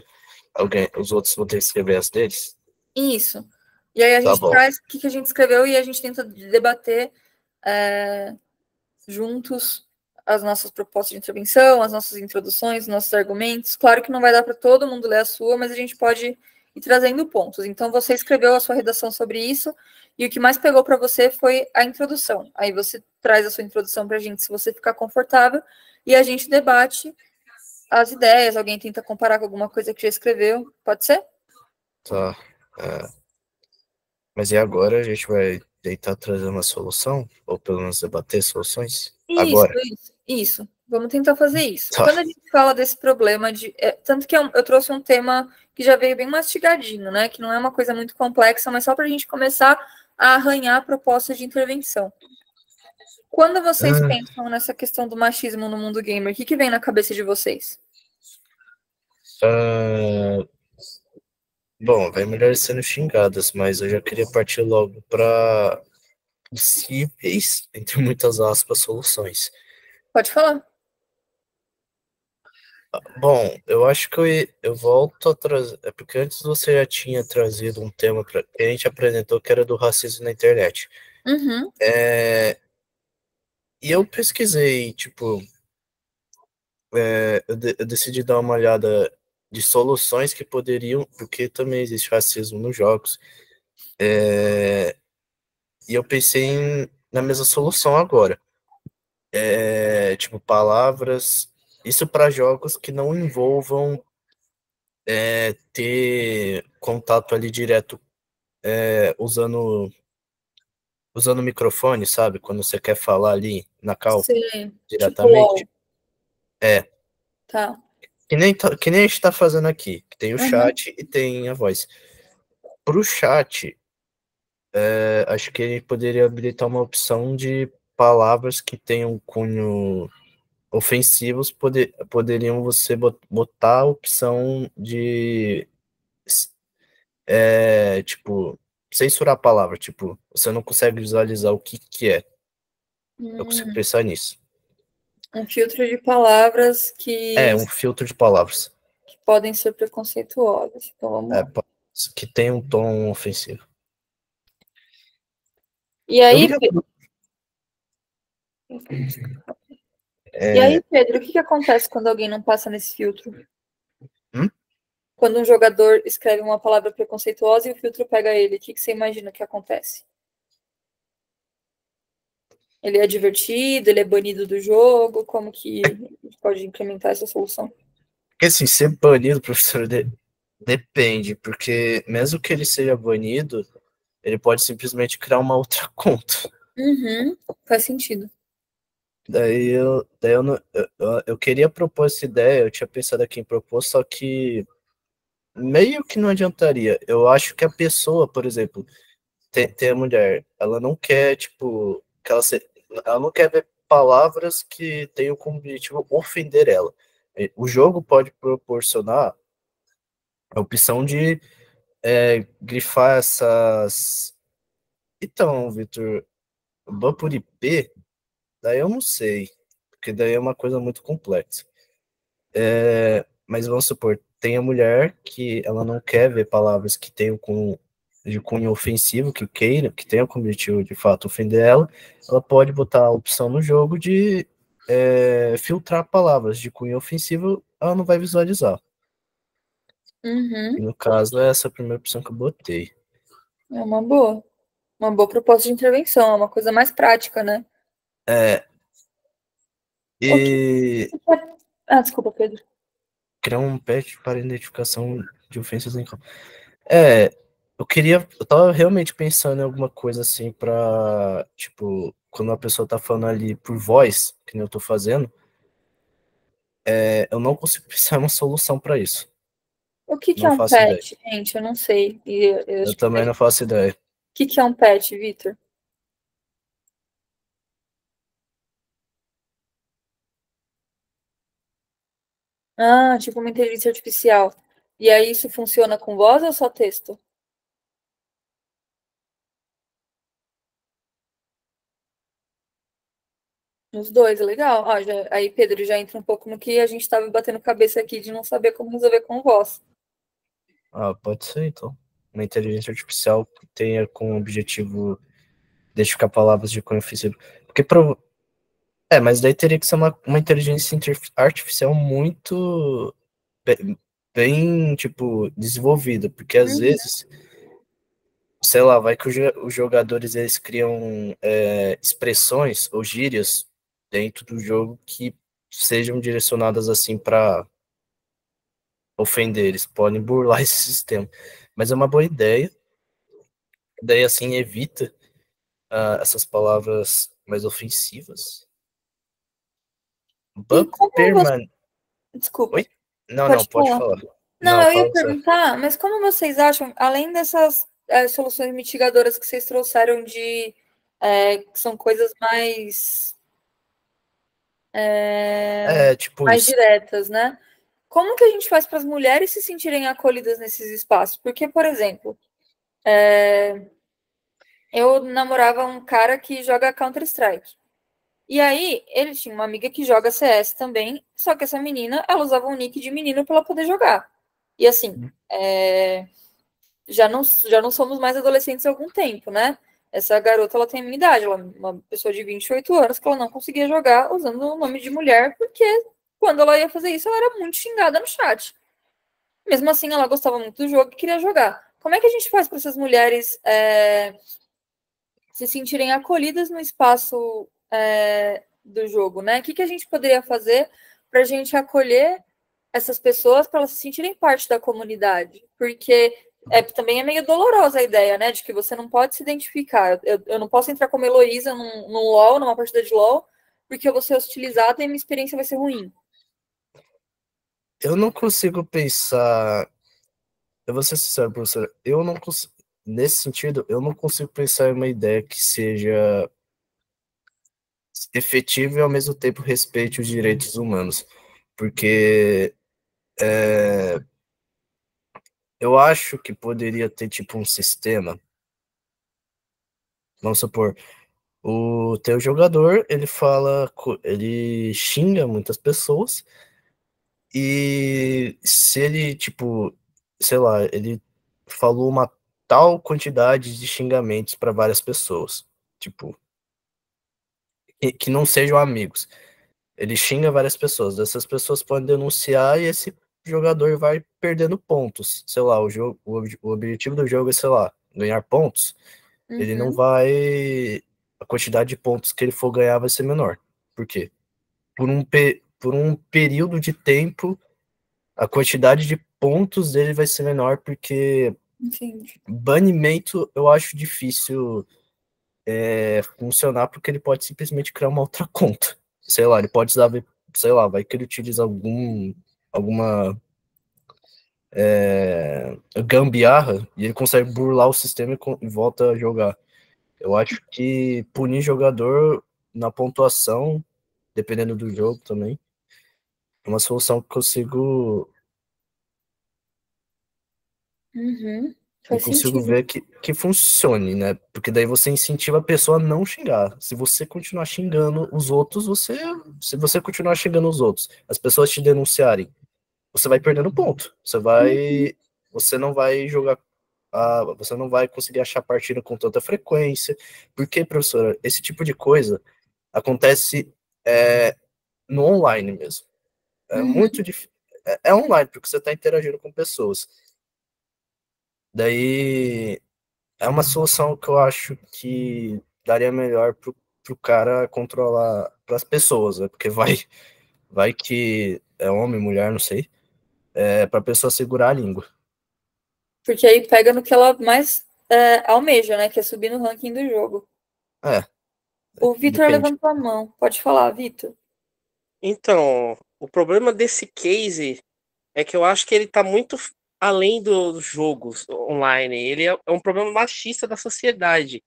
os outros vão ter que escrever as deles? Isso. E aí a gente traz o que a gente escreveu e a gente tenta debater juntos as nossas propostas de intervenção, as nossas introduções, os nossos argumentos. Claro que não vai dar para todo mundo ler a sua, mas a gente pode ir trazendo pontos. Então, você escreveu a sua redação sobre isso, e o que mais pegou para você foi a introdução. Aí você traz a sua introdução para a gente, se você ficar confortável, e a gente debate as ideias, alguém tenta comparar com alguma coisa que já escreveu. Pode ser? Tá. Mas e agora a gente vai tentar trazer uma solução? Ou pelo menos debater soluções? Agora? Isso. Vamos tentar fazer isso. Tá. Quando a gente fala desse problema de... tanto que eu trouxe um tema que já veio bem mastigadinho, né? Que não é uma coisa muito complexa, mas só para a gente começar a arranhar propostas de intervenção. Quando vocês pensam nessa questão do machismo no mundo gamer, o que vem na cabeça de vocês? Bom, vai mulheres sendo xingadas, mas eu já queria partir logo para possíveis, entre muitas aspas, soluções. Pode falar. Bom, eu acho que eu volto a trazer. É porque antes você já tinha trazido um tema que a gente apresentou que era do racismo na internet. Uhum. E eu pesquisei, tipo, eu decidi dar uma olhada de soluções que poderiam, porque também existe racismo nos jogos. E eu pensei na mesma solução agora. Tipo, palavras. Isso para jogos que não envolvam ter contato ali direto usando o microfone, sabe? Quando você quer falar ali na cal Sim, tipo diretamente. LOL. Tá. Que nem a gente tá fazendo aqui, que tem o Uhum. chat e tem a voz. Pro chat, acho que ele poderia habilitar uma opção de palavras que tenham cunho ofensivos, poderiam você botar a opção de tipo, censurar a palavra, tipo, você não consegue visualizar o que é. Eu consigo Hum, pensar nisso. um filtro de palavras Um filtro de palavras. que podem ser preconceituosas. Então vamos lá. Que tem um tom ofensivo. E aí, Pedro, o que acontece quando alguém não passa nesse filtro? Quando um jogador escreve uma palavra preconceituosa e o filtro pega ele, o que você imagina que acontece? Ele é divertido, ele é banido do jogo? Como que a gente pode implementar essa solução? Porque assim, ser banido, professor, depende, porque mesmo que ele seja banido, ele pode simplesmente criar uma outra conta. Uhum, faz sentido. Eu queria propor essa ideia, eu tinha pensado aqui em propor, só que meio que não adiantaria. Eu acho que a pessoa, por exemplo, tem a mulher, ela não quer, tipo, ela não quer ver palavras que tenham como objetivo ofender ela. O jogo pode proporcionar a opção de grifar essas. Então, Vitor, ban por IP, daí eu não sei, porque daí é uma coisa muito complexa. Mas vamos supor, tem a mulher que ela não quer ver palavras que tenham de cunho ofensivo, que queira, que tenham como objetivo de fato ofender ela pode botar a opção no jogo de filtrar palavras de cunho ofensivo, ela não vai visualizar. Uhum. E no caso, é essa a primeira opção que eu botei. É uma boa. Uma boa proposta de intervenção, é uma coisa mais prática, né? E Desculpa, Pedro. criar um patch para identificação de ofensas em campo. Eu tava realmente pensando em alguma coisa assim pra, tipo, quando a pessoa tá falando ali por voz, que nem eu tô fazendo, eu não consigo pensar em uma solução pra isso. O que Não é um faço ideia. pet, gente? Eu não sei. Eu Eu acho que também não faço ideia. O que é um pet, Vitor? Ah, tipo uma inteligência artificial. E aí isso funciona com voz ou só texto? Os dois, legal. Aí, Pedro, já entra um pouco no que a gente estava batendo cabeça aqui de não saber como resolver com voz. Pode ser, então. Uma inteligência artificial que tenha como objetivo identificar palavras de cunho ofensivo. Porque mas daí teria que ser uma inteligência artificial muito bem, tipo, desenvolvida, porque às vezes, sei lá, vai que os jogadores eles criam expressões ou gírias dentro do jogo que sejam direcionadas assim para ofender, eles podem burlar esse sistema. Mas é uma boa ideia, daí assim evita essas palavras mais ofensivas. E como você... Perman... Desculpa, Oi? Não, pode pode falar. falar. Não, Não, eu ia fala sério. perguntar, mas como vocês acham, além dessas soluções mitigadoras que vocês trouxeram que são coisas Tipo mais isso. diretas, né? Como que a gente faz para as mulheres se sentirem acolhidas nesses espaços? Porque, por exemplo, eu namorava um cara que joga Counter-Strike. E aí, ele tinha uma amiga que joga CS também, só que essa menina, ela usava um nick de menino para ela poder jogar. E assim, já não somos mais adolescentes há algum tempo, né? Essa garota, ela tem a minha idade, ela é uma pessoa de 28 anos que ela não conseguia jogar usando o nome de mulher, porque quando ela ia fazer isso, ela era muito xingada no chat. Mesmo assim, ela gostava muito do jogo e queria jogar. Como é que a gente faz para essas mulheres se sentirem acolhidas no espaço do jogo, né? O que a gente poderia fazer para a gente acolher essas pessoas para elas se sentirem parte da comunidade? Porque também é meio dolorosa a ideia, né? De que você não pode se identificar. Eu não posso entrar como Heloísa num LOL, numa partida de LOL, porque eu vou ser hostilizada e minha experiência vai ser ruim. Eu não consigo pensar. Eu vou ser sincero, professor. Eu não consigo. Nesse sentido, eu não consigo pensar em uma ideia que seja efetiva e ao mesmo tempo respeite os direitos humanos. Porque eu acho que poderia ter tipo um sistema. Vamos supor, o teu jogador, ele fala, ele xinga muitas pessoas, e se ele, tipo, sei lá, ele falou uma tal quantidade de xingamentos para várias pessoas, tipo, que não sejam amigos. Ele xinga várias pessoas, essas pessoas podem denunciar e esse jogador vai perdendo pontos. Sei lá, o objetivo do jogo é, sei lá, ganhar pontos. Ele não vai. A quantidade de pontos que ele for ganhar vai ser menor. Por quê? Por um período de tempo, a quantidade de pontos dele vai ser menor, porque Entendi. banimento eu acho difícil funcionar, porque ele pode simplesmente criar uma outra conta. Sei lá, ele pode usar, sei lá, vai que ele utiliza alguma gambiarra e ele consegue burlar o sistema e volta a jogar. Eu acho que punir jogador na pontuação, dependendo do jogo também, é uma solução que eu Faz consigo sentido. ver que funcione, né? Porque daí você incentiva a pessoa a não xingar. Se você continuar xingando os outros, se você continuar xingando os outros, as pessoas te denunciarem, você vai perdendo ponto. Você não vai jogar, você não vai conseguir achar partida com tanta frequência. Porque, professora, esse tipo de coisa acontece no online mesmo. É muito difícil. É online, porque você está interagindo com pessoas. Daí é uma solução que eu acho que daria melhor pro cara controlar para as pessoas, né? Porque vai que é homem, mulher, não sei, para a pessoa segurar a língua. Porque aí pega no que ela mais almeja, né? Que é subir no ranking do jogo. O Vitor Depende. levantou a mão. Pode falar, Vitor. Então, o problema desse case é que eu acho que ele tá muito além dos jogos online. Ele é um problema machista da sociedade.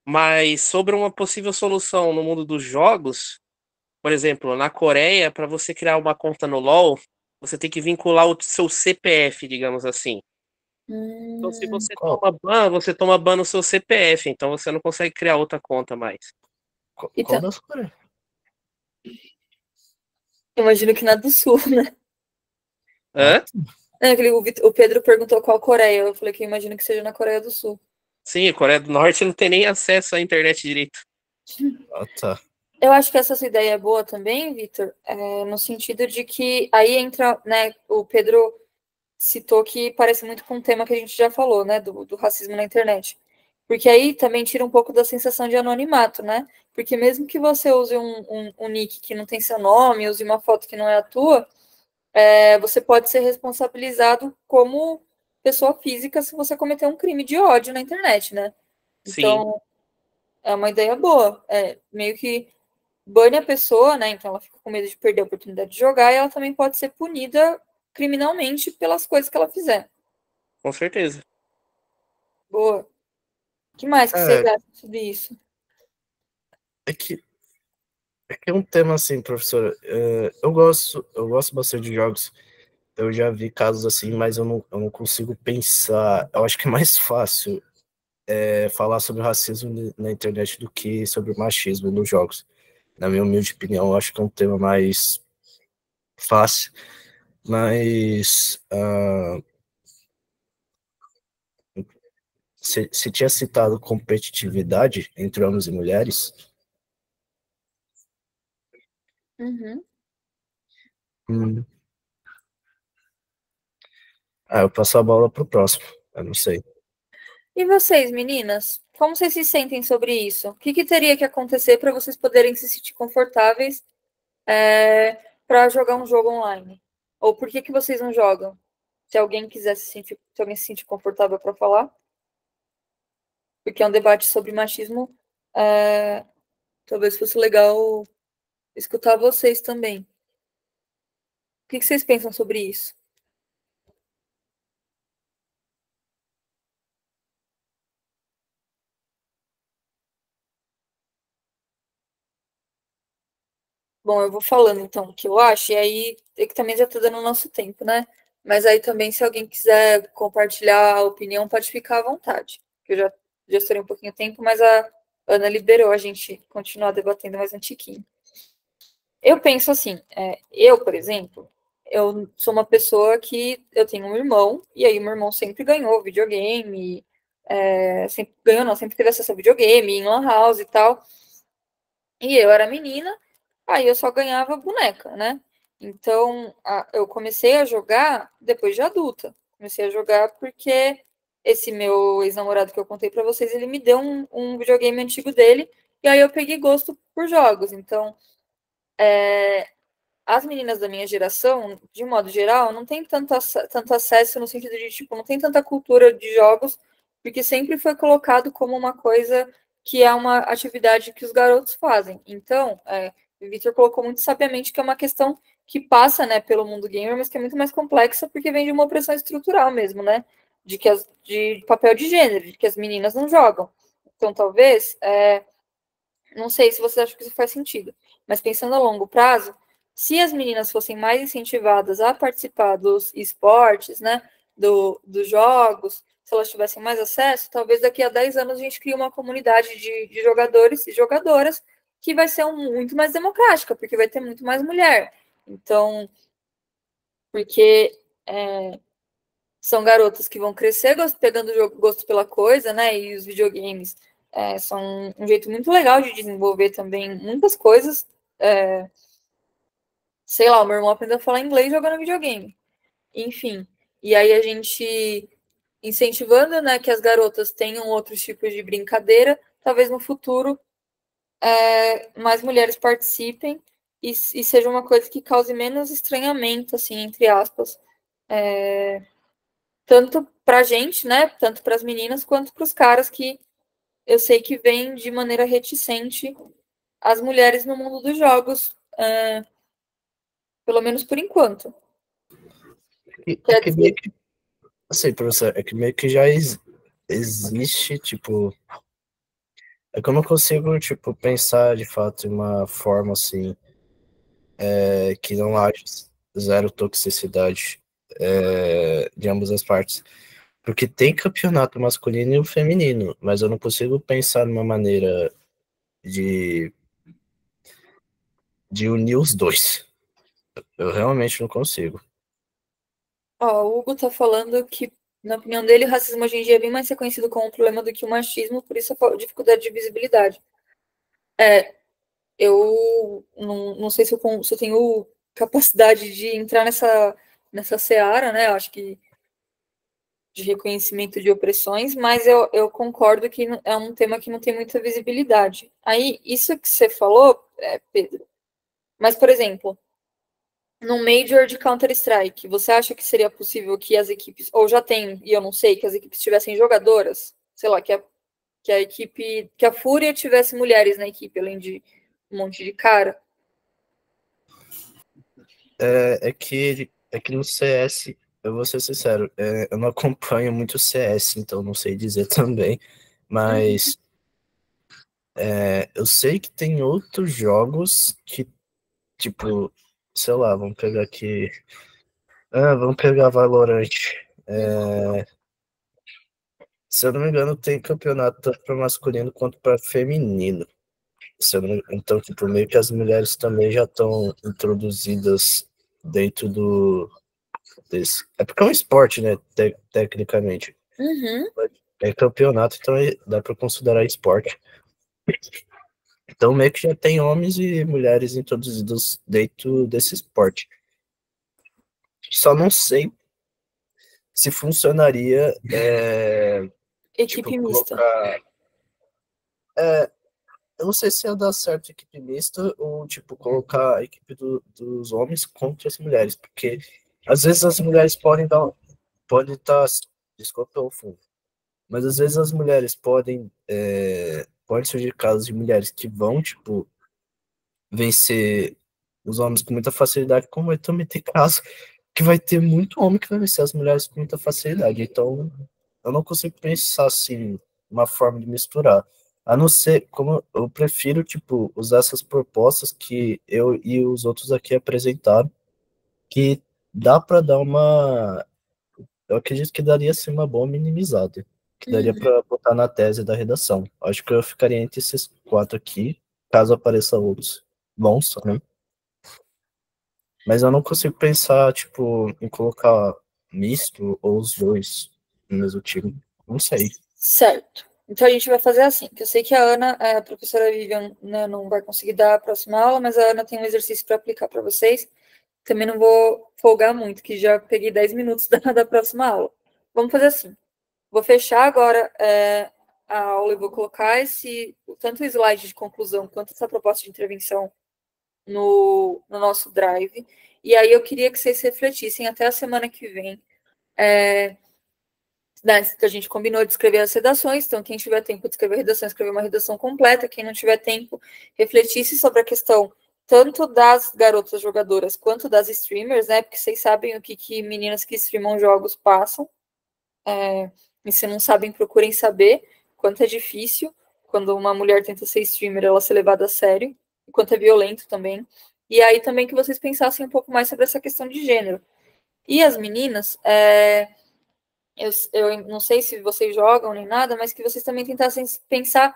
Mas sobre uma possível solução no mundo dos jogos, por exemplo, na Coreia, para você criar uma conta no LoL, você tem que vincular o seu CPF, digamos assim. Então, se você você toma ban no seu CPF, então você não consegue criar outra conta mais. Qual das Coreias? Imagino que na do Sul, né? Hã? O Pedro perguntou qual Coreia. Eu falei que eu imagino que seja na Coreia do Sul. Sim, a Coreia do Norte não tem nem acesso à internet direito. Tá. Eu acho que essa sua ideia é boa também, Vitor, no sentido de que aí entra, né, o Pedro citou que parece muito com um tema que a gente já falou, né, do racismo na internet. Porque aí também tira um pouco da sensação de anonimato, né? Porque mesmo que você use um nick que não tem seu nome, use uma foto que não é a tua, você pode ser responsabilizado como pessoa física se você cometer um crime de ódio na internet, né? Então, Sim. é uma ideia boa. Meio que bane a pessoa, né? Então ela fica com medo de perder a oportunidade de jogar e ela também pode ser punida criminalmente pelas coisas que ela fizer. Com certeza. Boa. O que mais que vocês acham sobre isso? É que é um tema assim, professor. Eu gosto bastante de jogos. Eu já vi casos assim, mas eu não consigo pensar. Eu acho que é mais fácil falar sobre racismo na internet do que sobre machismo nos jogos. Na minha humilde opinião, eu acho que é um tema mais fácil, mas Você tinha citado competitividade entre homens e mulheres? Uhum. Eu passo a bola pro próximo. Eu não sei. E vocês, meninas? Como vocês se sentem sobre isso? O que teria que acontecer para vocês poderem se sentir confortáveis para jogar um jogo online? Ou por que vocês não jogam? Se alguém quiser se sentir confortável para falar. Porque é um debate sobre machismo. Talvez fosse legal escutar vocês também. O que vocês pensam sobre isso? Bom, eu vou falando então o que eu acho, e aí é que também já está dando o nosso tempo, né? Mas aí também, se alguém quiser compartilhar a opinião, pode ficar à vontade. Eu já estourei um pouquinho o tempo, mas a Ana liberou a gente continuar debatendo mais um tiquinho. Eu penso assim, eu, por exemplo, eu sou uma pessoa que eu tenho um irmão, e aí meu irmão sempre ganhou videogame, sempre ganhou, não, sempre teve acesso a videogame, em lan house e tal. E eu era menina, aí eu só ganhava boneca, né? Então, eu comecei a jogar depois de adulta. Comecei a jogar porque esse meu ex-namorado que eu contei pra vocês, ele me deu um videogame antigo dele, e aí eu peguei gosto por jogos. Então, as meninas da minha geração, de modo geral, não tem tanto acesso no sentido de, tipo, não tem tanta cultura de jogos, porque sempre foi colocado como uma coisa que é uma atividade que os garotos fazem. Então, o Victor colocou muito sabiamente que é uma questão que passa, né, pelo mundo gamer, mas que é muito mais complexa porque vem de uma opressão estrutural mesmo, né, de papel de gênero, de que as meninas não jogam. Então, talvez, não sei se vocês acham que isso faz sentido, mas pensando a longo prazo, se as meninas fossem mais incentivadas a participar dos esportes, né, dos jogos, se elas tivessem mais acesso, talvez daqui a 10 anos a gente crie uma comunidade de jogadores e jogadoras que vai ser muito mais democrática, porque vai ter muito mais mulher. Então, porque são garotas que vão crescer pegando gosto pela coisa, né, e os videogames são um jeito muito legal de desenvolver também muitas coisas. Sei lá, o meu irmão aprendeu a falar inglês jogando videogame. Enfim. E aí a gente incentivando, né, que as garotas tenham outros tipos de brincadeira, talvez no futuro mais mulheres participem e seja uma coisa que cause menos estranhamento, assim, entre aspas. Tanto pra gente, né, tanto para as meninas, quanto para os caras que eu sei que vêm de maneira reticente as mulheres no mundo dos jogos, pelo menos por enquanto. É que meio que, assim, professor, é que meio que já existe, tipo, é que eu não consigo, tipo, pensar de fato em uma forma assim, que não haja zero toxicidade de ambas as partes. Porque tem campeonato masculino e o feminino, mas eu não consigo pensar numa maneira de, de unir os dois. Eu realmente não consigo. O Hugo tá falando que, na opinião dele, o racismo hoje em dia é bem mais reconhecido como um problema do que o machismo, por isso a dificuldade de visibilidade. Eu não sei se eu tenho capacidade de entrar nessa seara, né? Eu acho que de reconhecimento de opressões, mas eu concordo que é um tema que não tem muita visibilidade. Aí, isso que você falou, Pedro, mas, por exemplo, no Major de Counter-Strike, você acha que seria possível que as equipes, ou já tem, e eu não sei, que as equipes tivessem jogadoras? Sei lá, que a equipe, que a Fúria tivesse mulheres na equipe, além de um monte de cara? É que no CS, eu vou ser sincero, eu não acompanho muito o CS, então não sei dizer também, mas eu sei que tem outros jogos que, tipo, sei lá, vamos pegar aqui. Vamos pegar Valorant. Se eu não me engano, tem campeonato tanto para masculino quanto para feminino. Então, tipo, meio que as mulheres também já estão introduzidas dentro desse. É porque é um esporte, né? Tecnicamente. Uhum. É campeonato, então dá para considerar esporte. Então meio que já tem homens e mulheres introduzidos dentro desse esporte. Só não sei se funcionaria equipe tipo, mista. Eu não sei se ia dar certo a equipe mista ou, tipo, colocar a equipe dos homens contra as mulheres, porque às vezes as mulheres podem estar, desculpa o fundo, mas às vezes as mulheres pode surgir casos de mulheres que vão, tipo, vencer os homens com muita facilidade, como vai também ter casos que vai ter muito homem que vai vencer as mulheres com muita facilidade. Então, eu não consigo pensar assim, uma forma de misturar. A não ser, como eu prefiro, tipo, usar essas propostas que eu e os outros aqui apresentaram, que dá para dar uma. Eu acredito que daria sim uma boa minimizada, que daria para botar na tese da redação. Acho que eu ficaria entre esses 4 aqui, caso apareça outros bons, né? Mas eu não consigo pensar, tipo, em colocar misto ou os dois no mesmo time. Não sei. Certo. Então a gente vai fazer assim, que eu sei que a professora Vivian, né, não vai conseguir dar a próxima aula, mas a Ana tem um exercício para aplicar para vocês. Também não vou folgar muito, que já peguei 10 minutos da próxima aula. Vamos fazer assim. Vou fechar agora a aula e vou colocar tanto o slide de conclusão quanto essa proposta de intervenção no nosso drive. E aí eu queria que vocês refletissem até a semana que vem. A gente combinou de escrever as redações, então quem tiver tempo de escrever a redação, escrever uma redação completa. Quem não tiver tempo, refletisse sobre a questão tanto das garotas jogadoras quanto das streamers, né? Porque vocês sabem o que meninas que streamam jogos passam. E se não sabem, procurem saber quanto é difícil quando uma mulher tenta ser streamer, ela ser levada a sério, e quanto é violento também. E aí também que vocês pensassem um pouco mais sobre essa questão de gênero. E as meninas, eu não sei se vocês jogam nem nada, mas que vocês também tentassem pensar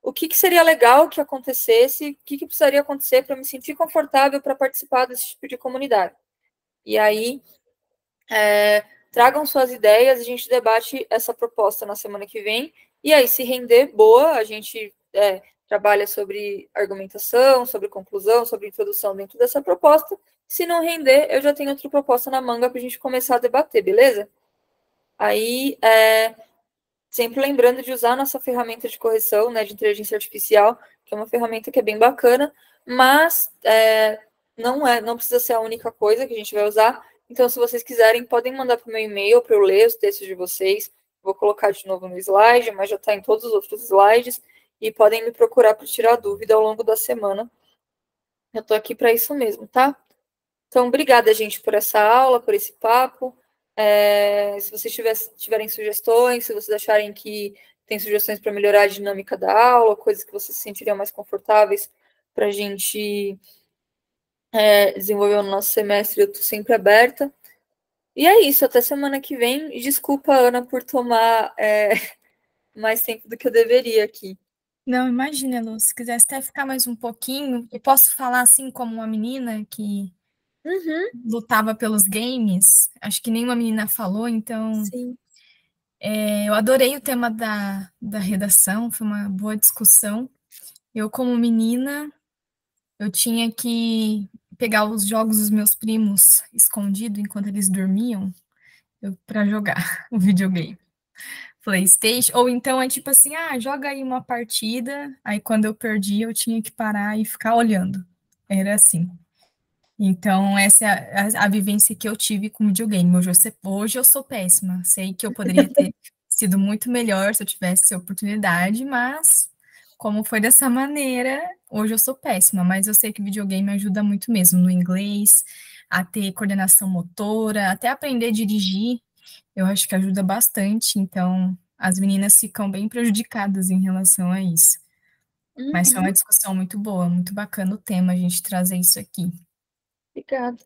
o que seria legal que acontecesse, o que precisaria acontecer para me sentir confortável para participar desse tipo de comunidade. E aí, tragam suas ideias, a gente debate essa proposta na semana que vem, e aí, se render, boa, a gente trabalha sobre argumentação, sobre conclusão, sobre introdução dentro dessa proposta. Se não render, eu já tenho outra proposta na manga para a gente começar a debater, beleza? Aí, sempre lembrando de usar a nossa ferramenta de correção, né, de inteligência artificial, que é uma ferramenta que é bem bacana, mas não precisa ser a única coisa que a gente vai usar. Então, se vocês quiserem, podem mandar para o meu e-mail para eu ler os textos de vocês. Vou colocar de novo no slide, mas já está em todos os outros slides. E podem me procurar para tirar dúvida ao longo da semana. Eu estou aqui para isso mesmo, tá? Então, obrigada, gente, por essa aula, por esse papo. Se vocês tiverem sugestões, se vocês acharem que tem sugestões para melhorar a dinâmica da aula, coisas que vocês se sentiriam mais confortáveis para a gente desenvolver no nosso semestre, eu estou sempre aberta. E é isso, até semana que vem. E desculpa, Ana, por tomar mais tempo do que eu deveria aqui. Não, imagina, Lu, se quisesse até ficar mais um pouquinho, eu posso falar assim como uma menina que lutava pelos games, acho que nenhuma menina falou, então Sim. Eu adorei o tema da redação, foi uma boa discussão. Eu, como menina, eu tinha que pegar os jogos dos meus primos escondido enquanto eles dormiam para jogar o videogame. PlayStation, ou então é tipo assim, joga aí uma partida, aí quando eu perdi eu tinha que parar e ficar olhando. Era assim. Então, essa é a vivência que eu tive com videogame. Hoje eu sou péssima. Sei que eu poderia ter sido muito melhor se eu tivesse essa oportunidade, mas como foi dessa maneira, hoje eu sou péssima. Mas eu sei que videogame ajuda muito mesmo no inglês, a ter coordenação motora, até aprender a dirigir. Eu acho que ajuda bastante. Então, as meninas ficam bem prejudicadas em relação a isso. Mas foi uma discussão muito boa, muito bacana o tema, a gente trazer isso aqui. Obrigada.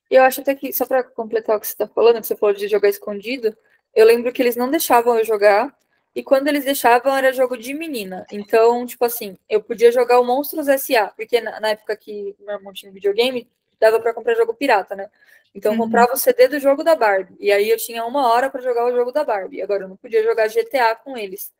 Eu acho até que, só para completar o que você está falando, que você falou de jogar escondido, eu lembro que eles não deixavam eu jogar, e quando eles deixavam era jogo de menina. Então, tipo assim, eu podia jogar o Monstros S.A., porque na época que meu irmão tinha videogame, dava para comprar jogo pirata, né? Então eu comprava o CD do jogo da Barbie. E aí eu tinha 1 hora para jogar o jogo da Barbie. Agora eu não podia jogar GTA com eles.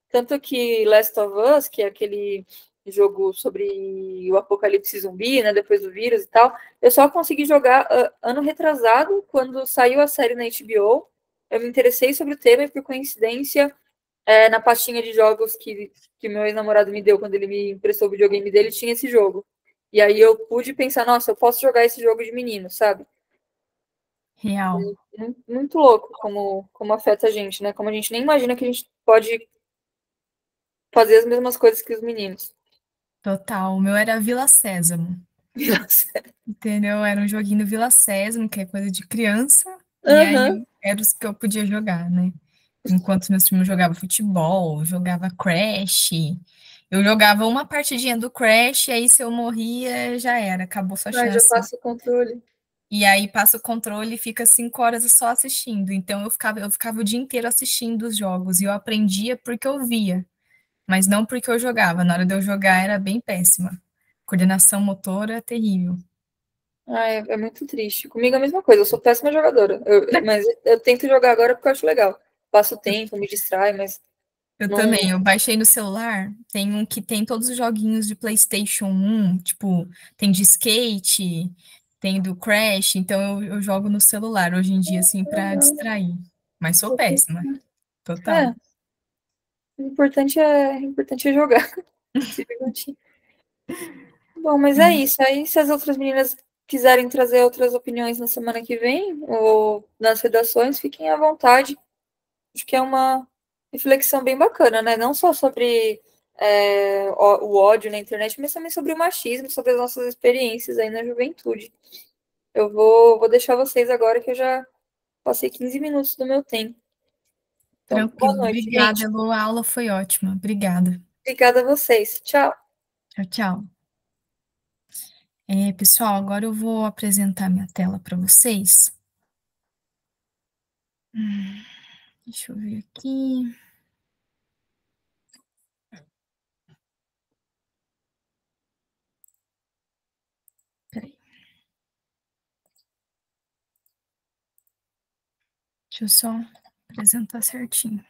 Tanto que Last of Us, que é aquele jogo sobre o apocalipse zumbi, né? Depois do vírus e tal, eu só consegui jogar ano retrasado, quando saiu a série na HBO. Eu me interessei sobre o tema e, por coincidência, na pastinha de jogos que meu ex-namorado me deu quando ele me emprestou o videogame dele, tinha esse jogo. E aí eu pude pensar, nossa, eu posso jogar esse jogo de menino, sabe? Real. Muito, muito louco como afeta a gente, né? Como a gente nem imagina que a gente pode fazer as mesmas coisas que os meninos. Total. O meu era Vila Sésamo. Entendeu? Era um joguinho do Vila Sésamo, que é coisa de criança. E Aham. aí era os que eu podia jogar, né? Enquanto meus primos jogavam futebol, jogava Crash. Eu jogava uma partidinha do Crash, e aí se eu morria, já era, acabou sua Ai, já chance. passa o controle. E aí passa o controle e fica 5 horas só assistindo. Então eu ficava o dia inteiro assistindo os jogos. E eu aprendia porque eu via, mas não porque eu jogava. Na hora de eu jogar era bem péssima. Coordenação motora terrível. Ai, é muito triste. Comigo é a mesma coisa, eu sou péssima jogadora. Mas eu tento jogar agora porque eu acho legal. Passo o tempo, me distrai, mas Eu não. também, eu baixei no celular, tem um que tem todos os joguinhos de PlayStation 1, tipo, tem de skate, tem do Crash, então eu jogo no celular hoje em dia, assim, pra distrair. Mas sou péssima, total. É, o importante é jogar. Se divertir. Bom, mas é isso. Aí, se as outras meninas quiserem trazer outras opiniões na semana que vem, ou nas redações, fiquem à vontade. Acho que é uma reflexão bem bacana, né? Não só sobre o ódio na internet, mas também sobre o machismo, sobre as nossas experiências aí na juventude. Eu vou deixar vocês agora, que eu já passei 15 minutos do meu tempo. Então, boa Tranquilo, noite, obrigada, gente. Elô, a aula foi ótima, obrigada. Obrigada a vocês. Tchau. Tchau, tchau. Pessoal, agora eu vou apresentar minha tela para vocês. Deixa eu ver aqui. Peraí. Deixa eu só apresentar certinho.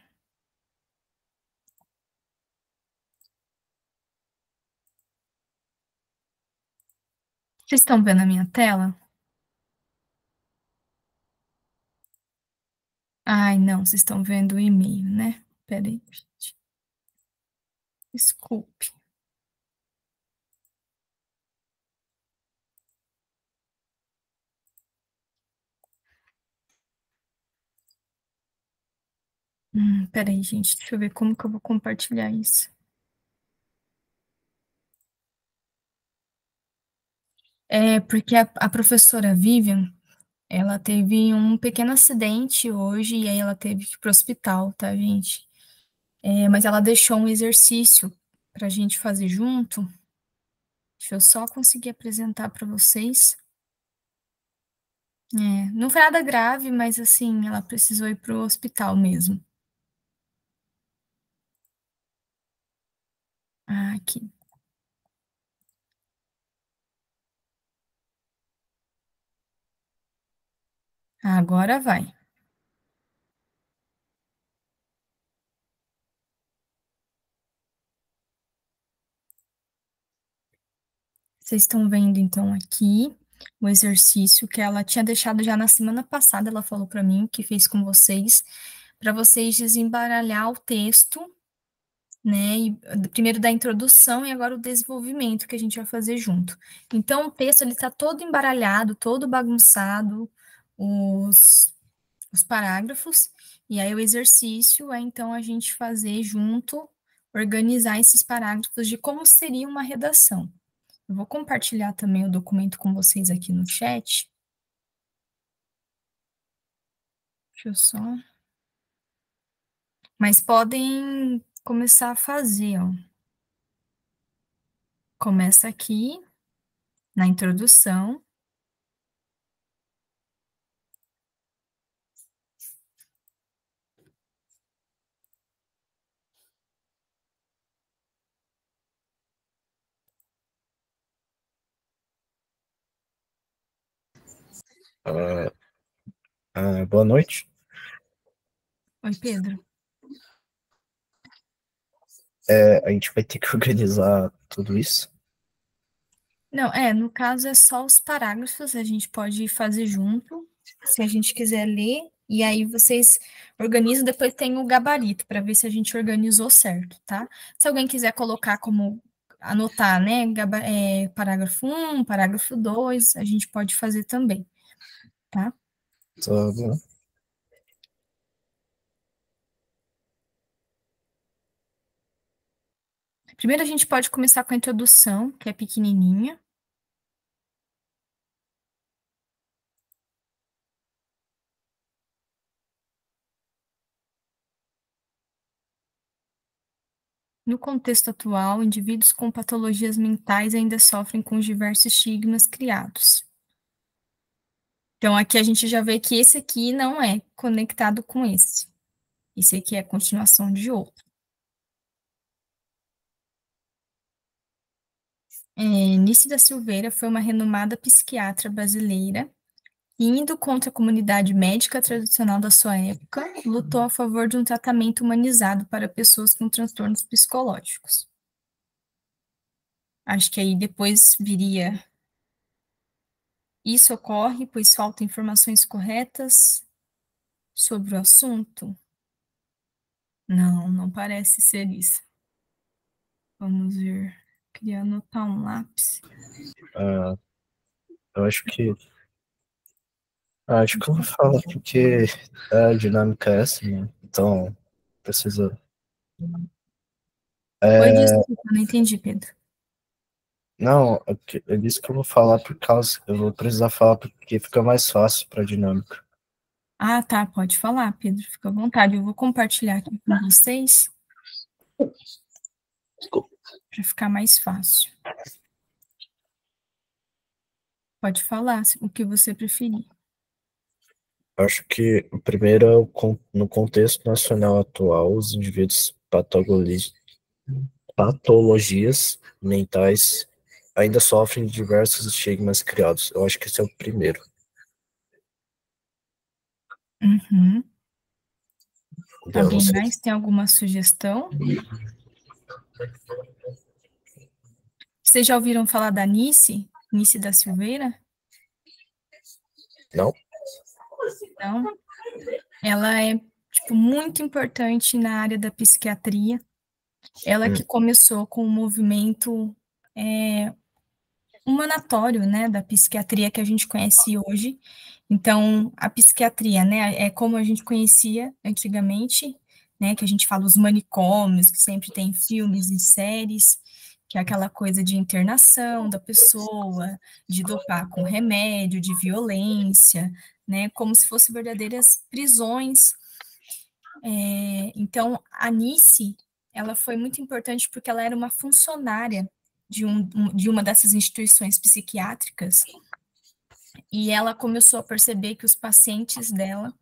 Vocês estão vendo a minha tela? Ai, não, vocês estão vendo o e-mail, né? Peraí, gente. Desculpe. Peraí, gente, deixa eu ver como que eu vou compartilhar isso. Porque a professora Vivian, ela teve um pequeno acidente hoje e aí ela teve que ir pro hospital, tá, gente? Mas ela deixou um exercício pra gente fazer junto. Deixa eu só conseguir apresentar para vocês. Não foi nada grave, mas assim, ela precisou ir pro hospital mesmo. Aqui. Agora vai. Vocês estão vendo então aqui o exercício que ela tinha deixado já na semana passada, ela falou para mim que fez com vocês, para vocês desembaralhar o texto, né? Primeiro da introdução e agora o desenvolvimento que a gente vai fazer junto. Então o texto ele está todo embaralhado, todo bagunçado, os, os parágrafos, e aí o exercício é então a gente fazer junto, organizar esses parágrafos de como seria uma redação. Eu vou compartilhar também o documento com vocês aqui no chat. Deixa eu só. Mas podem começar a fazer, ó. Começa aqui na introdução. Boa noite. Oi, Pedro. A gente vai ter que organizar tudo isso? Não, no caso é só os parágrafos, a gente pode fazer junto, se a gente quiser ler, e aí vocês organizam, depois tem o gabarito, para ver se a gente organizou certo, tá? Se alguém quiser colocar como, anotar, né, parágrafo 1, parágrafo 2, a gente pode fazer também, tá? Tá bom. Primeiro a gente pode começar com a introdução, que é pequenininha. No contexto atual, indivíduos com patologias mentais ainda sofrem com os diversos estigmas criados. Então, aqui a gente já vê que esse aqui não é conectado com esse. Esse aqui é a continuação de outro. Nícia da Silveira foi uma renomada psiquiatra brasileira e, indo contra a comunidade médica tradicional da sua época, lutou a favor de um tratamento humanizado para pessoas com transtornos psicológicos. Acho que aí depois viria: isso ocorre pois faltam informações corretas sobre o assunto? Não, não parece ser isso. Vamos ver. Queria anotar um lápis. Eu acho que eu vou falar porque a dinâmica é essa, né? Então, precisa. Oi, desculpa, não entendi, Pedro. Não, eu disse que eu vou falar por causa. Eu vou precisar falar porque fica mais fácil para dinâmica. Ah, tá, pode falar, Pedro, fica à vontade. Eu vou compartilhar aqui com vocês para ficar mais fácil. Pode falar o que você preferir. Acho que o primeiro é no contexto nacional atual, os indivíduos patologias mentais ainda sofrem de diversos estigmas criados. Eu acho que esse é o primeiro. Uhum. Então, Alguém você... mais tem alguma sugestão? Vocês já ouviram falar da Nícia da Silveira? Não? Não? Ela é, tipo, muito importante na área da psiquiatria. Ela que começou com o movimento humanatório, né, da psiquiatria que a gente conhece hoje. Então, a psiquiatria, né, é como a gente conhecia antigamente, né, que a gente fala os manicômios, que sempre tem filmes e séries, que é aquela coisa de internação da pessoa, de dopar com remédio, de violência, né, como se fossem verdadeiras prisões. Então, a Nice, ela foi muito importante porque ela era uma funcionária de uma dessas instituições psiquiátricas, e ela começou a perceber que os pacientes dela,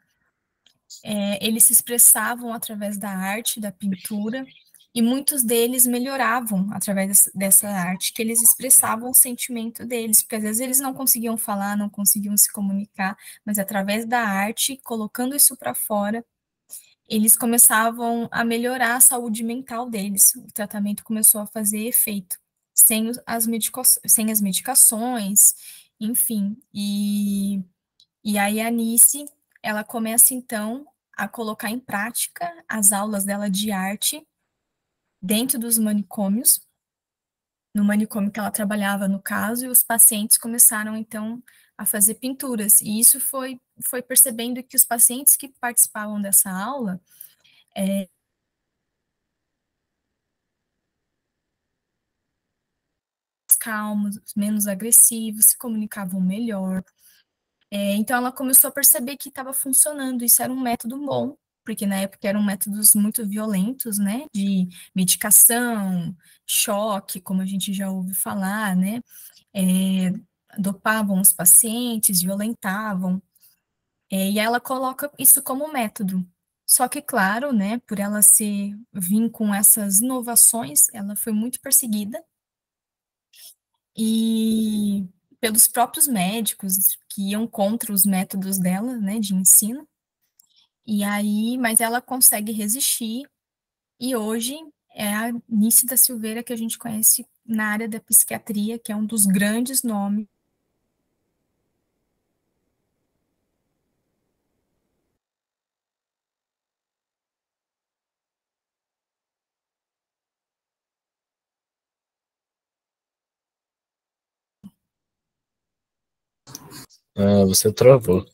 eles se expressavam através da arte, da pintura, e muitos deles melhoravam através dessa arte, que eles expressavam o sentimento deles, porque às vezes eles não conseguiam falar, não conseguiam se comunicar, mas através da arte, colocando isso para fora, eles começavam a melhorar a saúde mental deles. O tratamento começou a fazer efeito, sem as medicações, enfim. E aí a Nice, ela começa então a colocar em prática as aulas dela de arte dentro dos manicômios, no manicômio que ela trabalhava, no caso, e os pacientes começaram então a fazer pinturas. E isso foi percebendo que os pacientes que participavam dessa aula calmos, menos agressivos, se comunicavam melhor. Então, ela começou a perceber que estava funcionando, isso era um método bom, porque na época eram métodos muito violentos, né, de medicação, choque, como a gente já ouve falar, né, dopavam os pacientes, violentavam, e ela coloca isso como método. Só que, claro, né, por ela vir com essas inovações, ela foi muito perseguida, e pelos próprios médicos que iam contra os métodos dela, né, de ensino. E aí, mas ela consegue resistir, e hoje é a Nícia da Silveira que a gente conhece na área da psiquiatria, que é um dos grandes nomes. Ah, você travou.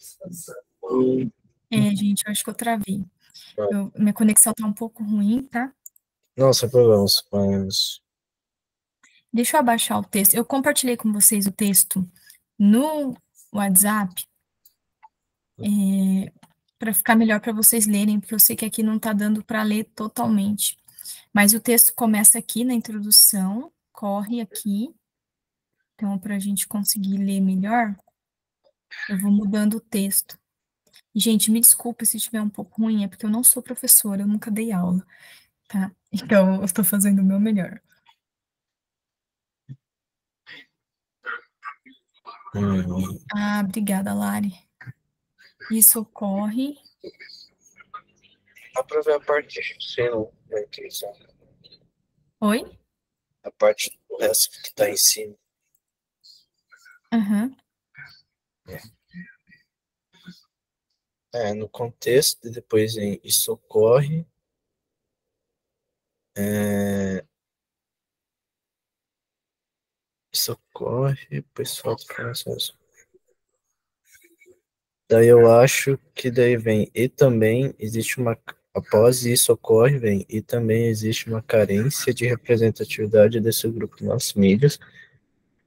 Gente, eu acho que eu travei. Minha conexão tá um pouco ruim, tá? Não, sem problemas, mas... Deixa eu abaixar o texto. Eu compartilhei com vocês o texto no WhatsApp, para ficar melhor para vocês lerem, porque eu sei que aqui não tá dando para ler totalmente. Mas o texto começa aqui na introdução, corre aqui. Então, para a gente conseguir ler melhor, eu vou mudando o texto. Gente, me desculpe se estiver um pouco ruim, é porque eu não sou professora, eu nunca dei aula, tá? Então, eu estou fazendo o meu melhor. Ah, obrigada, Lari. Isso ocorre. Dá pra ver a parte de cima da intuição. Oi? A parte do resto que tá em cima. Aham. No contexto, e depois isso ocorre. Isso ocorre, pessoal de informações. Daí eu acho que daí vem, e também existe uma, após isso ocorre, vem, e também existe uma carência de representatividade desse grupo nas mídias.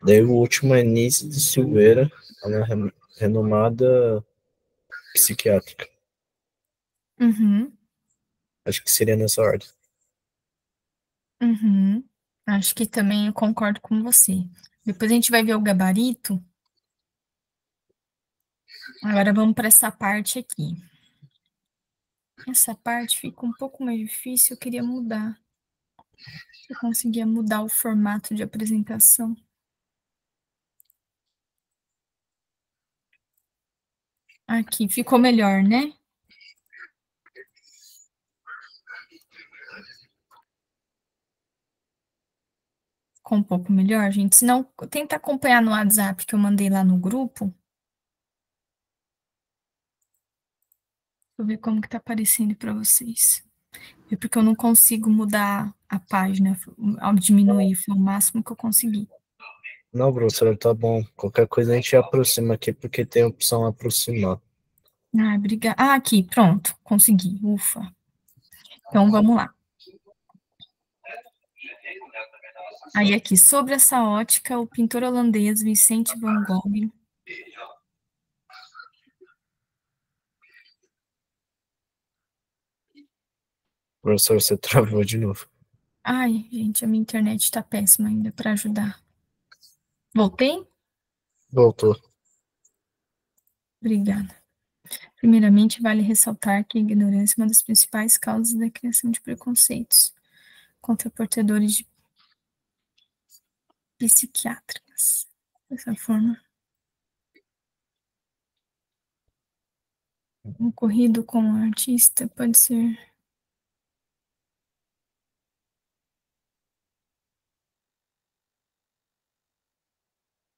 Daí o último é Nícia de Silveira, uma renomada psiquiátrica. Uhum. Acho que seria nessa ordem. Uhum. Acho que também eu concordo com você. Depois a gente vai ver o gabarito. Agora vamos para essa parte aqui. Essa parte fica um pouco mais difícil, eu queria mudar. Eu conseguia mudar o formato de apresentação. Aqui, ficou melhor, né? Ficou um pouco melhor, gente. Se não, tenta acompanhar no WhatsApp que eu mandei lá no grupo. Deixa eu ver como que tá aparecendo para vocês. É porque eu não consigo mudar a página, ao diminuir, foi o máximo que eu consegui. Não, professor, tá bom. Qualquer coisa a gente aproxima aqui, porque tem a opção aproximar. Ah, obrigada. Ah, aqui, pronto, consegui. Ufa. Então vamos lá. Aí aqui, sobre essa ótica, o pintor holandês Vicente van Gogh. Professor, você travou de novo. Ai, gente, a minha internet tá péssima ainda para ajudar. Voltei? Voltou. Obrigada. Primeiramente, vale ressaltar que a ignorância é uma das principais causas da criação de preconceitos contra portadores de psiquiátricas. Dessa forma, um ocorrido com um artista pode ser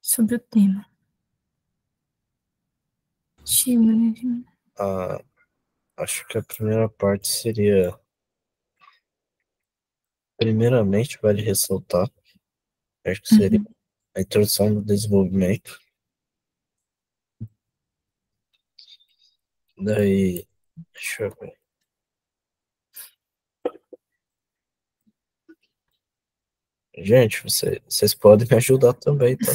sobre o tema. Acho que a primeira parte seria... Primeiramente, vale ressaltar, acho que seria a introdução do desenvolvimento. Daí, deixa eu ver. Gente, vocês podem me ajudar também, tá?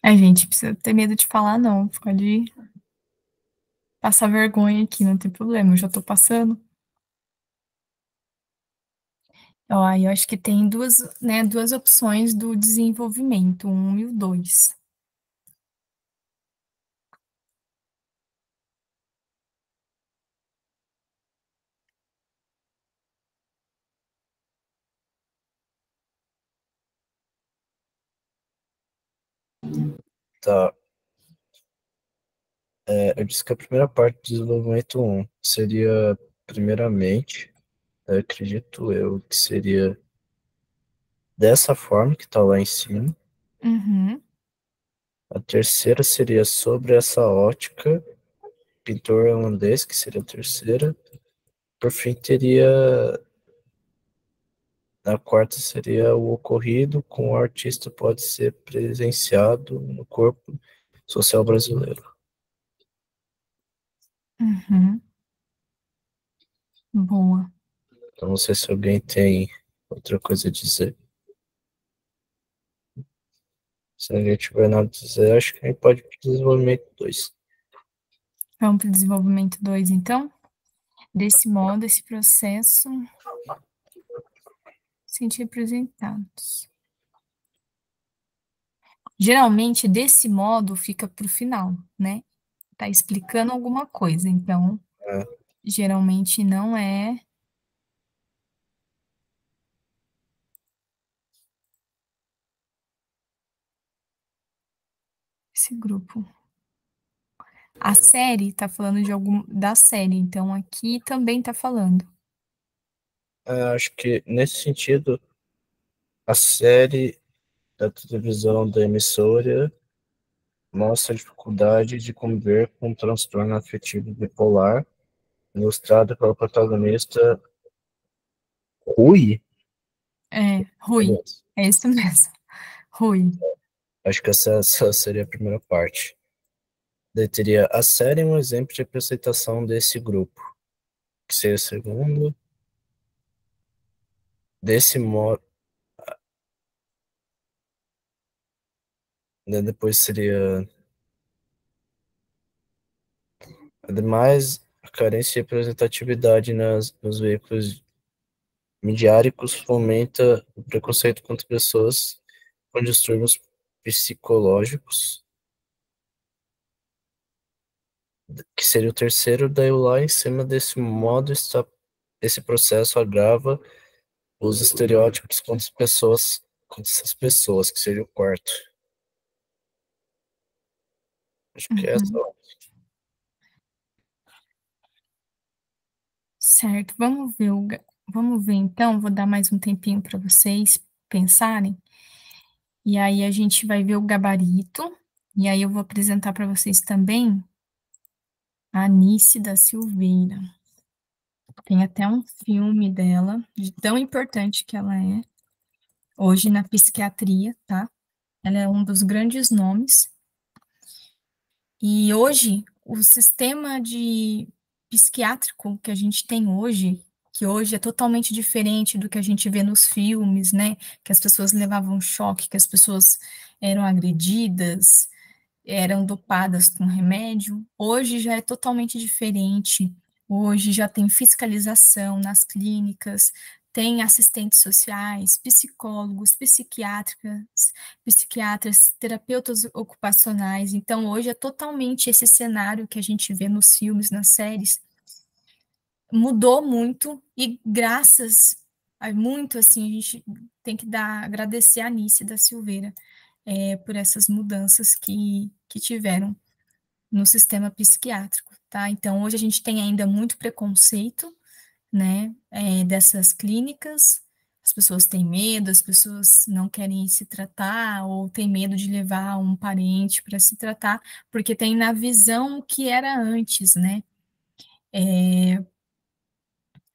A gente precisa ter medo de falar, não. Pode passar vergonha aqui, não tem problema, eu já tô passando. Ó, aí eu acho que tem duas opções do desenvolvimento, o 1 e o 2. Tá. Eu disse que a primeira parte do desenvolvimento um seria, primeiramente, acredito eu, que seria dessa forma que está lá em cima. Uhum. A terceira seria sobre essa ótica, pintor holandês, que seria a terceira. Por fim, a quarta seria o ocorrido com o artista pode ser presenciado no corpo social brasileiro. Uhum. Boa. Então, não sei se alguém tem outra coisa a dizer. Se ninguém tiver nada a dizer, acho que a gente pode ir para o desenvolvimento 2. Vamos para o desenvolvimento 2, então? Desse modo, esse processo sentir representados. Geralmente, desse modo, fica para o final, né? Tá explicando alguma coisa, então, geralmente não é esse grupo. A série tá falando da série, então aqui também tá falando. Acho que, nesse sentido, a série da televisão da emissora mostra a dificuldade de conviver com um transtorno afetivo bipolar, ilustrada pela protagonista Rui. Rui, é isso mesmo. Rui. Acho que essa seria a primeira parte. Daí teria a série um exemplo de apresentação desse grupo, que seria o segundo. Desse modo, depois seria, ademais, a carência de representatividade nos veículos midiáticos fomenta o preconceito contra pessoas com distúrbios psicológicos, que seria o terceiro. Daí lá em cima desse modo está, esse processo agrava os estereótipos contra essas pessoas, que seria o quarto. Acho que é Uhum. só. Certo, vamos ver então, vou dar mais um tempinho para vocês pensarem. E aí a gente vai ver o gabarito, e aí eu vou apresentar para vocês também a Anice da Silveira. Tem até um filme dela, de tão importante que ela é, hoje na psiquiatria, tá? Ela é um dos grandes nomes. E hoje, o sistema de psiquiátrico que a gente tem hoje, que hoje é totalmente diferente do que a gente vê nos filmes, né? Que as pessoas levavam choque, que as pessoas eram agredidas, eram dopadas com remédio. Hoje já é totalmente diferente. Hoje já tem fiscalização nas clínicas, tem assistentes sociais, psicólogos, psiquiatras, terapeutas ocupacionais. Então, hoje é totalmente esse cenário que a gente vê nos filmes, nas séries, mudou muito e graças a muito, assim, a gente tem que agradecer a Anice da Silveira por essas mudanças que tiveram no sistema psiquiátrico, tá? Então, hoje a gente tem ainda muito preconceito, né, dessas clínicas, as pessoas têm medo, as pessoas não querem se tratar ou têm medo de levar um parente para se tratar, porque tem na visão o que era antes, né?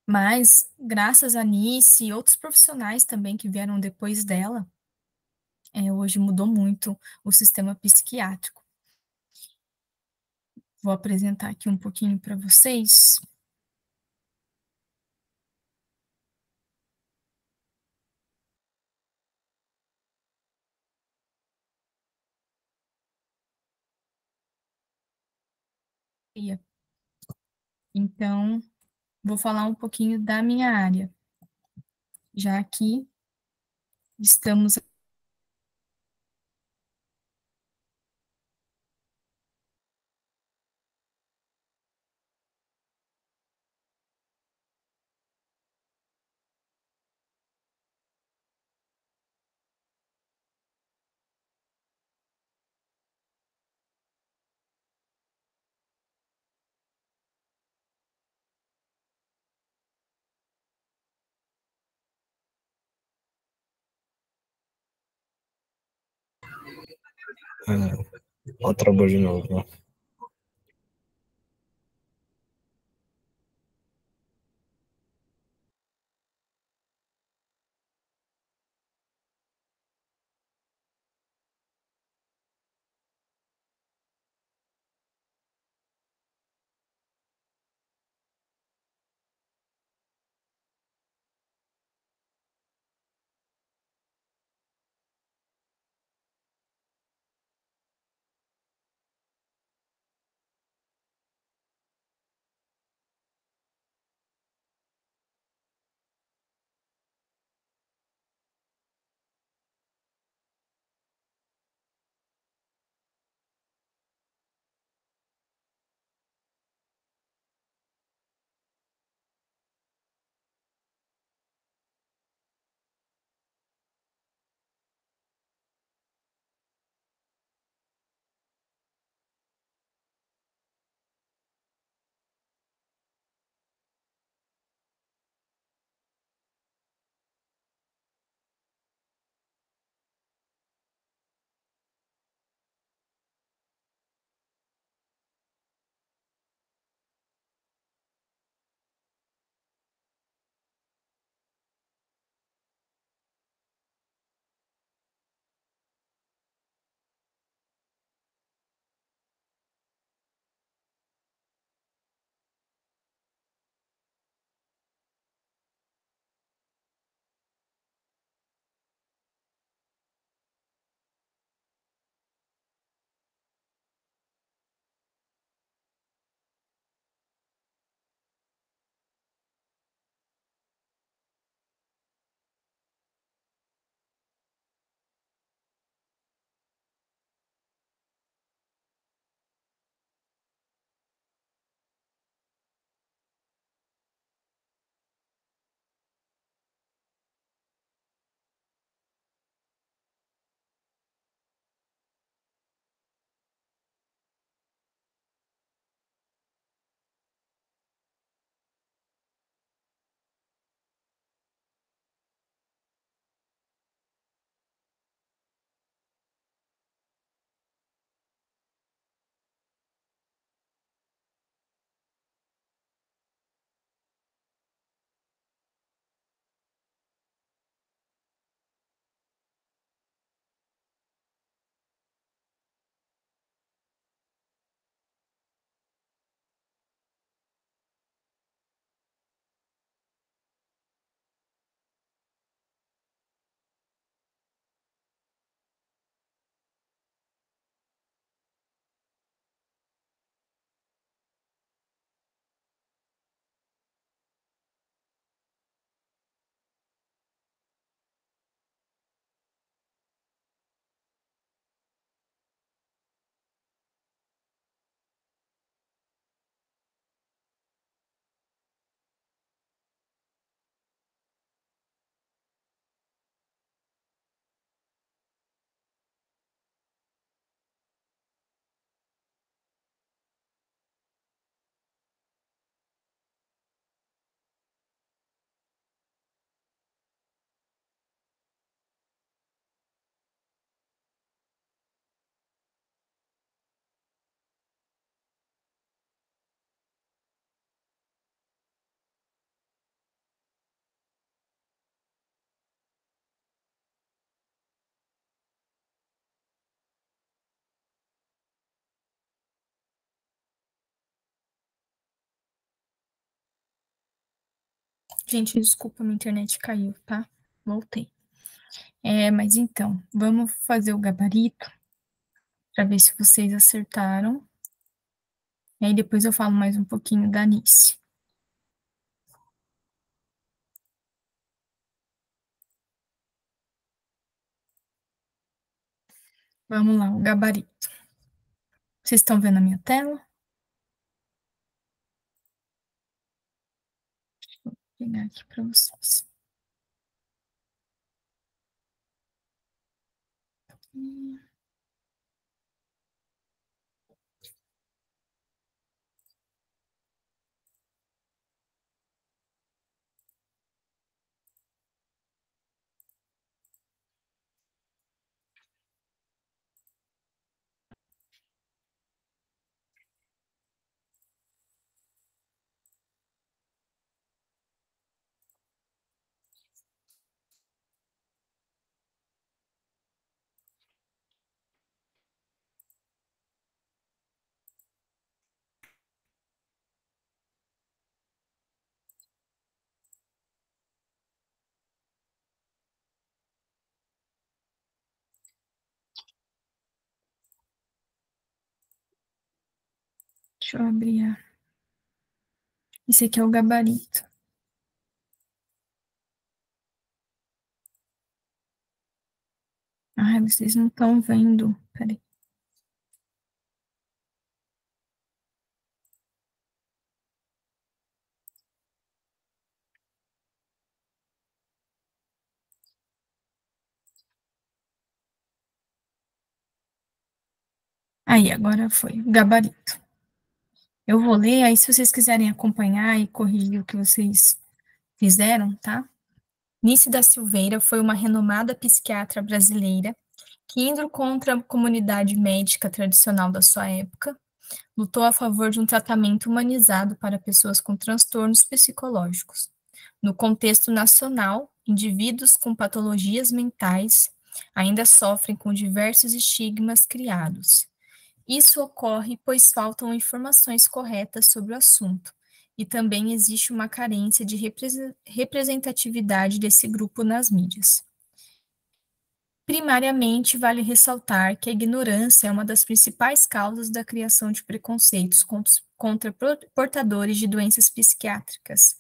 Mas, graças a Nice e outros profissionais também que vieram depois dela, hoje mudou muito o sistema psiquiátrico. Vou apresentar aqui um pouquinho para vocês. Então, vou falar um pouquinho da minha área, já que estamos Ela travou de novo, né? Gente, desculpa, minha internet caiu, tá? Voltei. Mas então, vamos fazer o gabarito para ver se vocês acertaram. E aí depois eu falo mais um pouquinho da Nice. Vamos lá, o gabarito. Vocês estão vendo a minha tela? Vou pegar aqui para vocês. Deixa eu abrir. Esse aqui é o gabarito. Ai, vocês não estão vendo. Peraí. Aí, agora foi. Gabarito. Eu vou ler, aí se vocês quiserem acompanhar e corrigir o que vocês fizeram, tá? Nice da Silveira foi uma renomada psiquiatra brasileira que, indo contra a comunidade médica tradicional da sua época, lutou a favor de um tratamento humanizado para pessoas com transtornos psicológicos. No contexto nacional, indivíduos com patologias mentais ainda sofrem com diversos estigmas criados. Isso ocorre pois faltam informações corretas sobre o assunto, e também existe uma carência de representatividade desse grupo nas mídias. Primariamente, vale ressaltar que a ignorância é uma das principais causas da criação de preconceitos contra portadores de doenças psiquiátricas.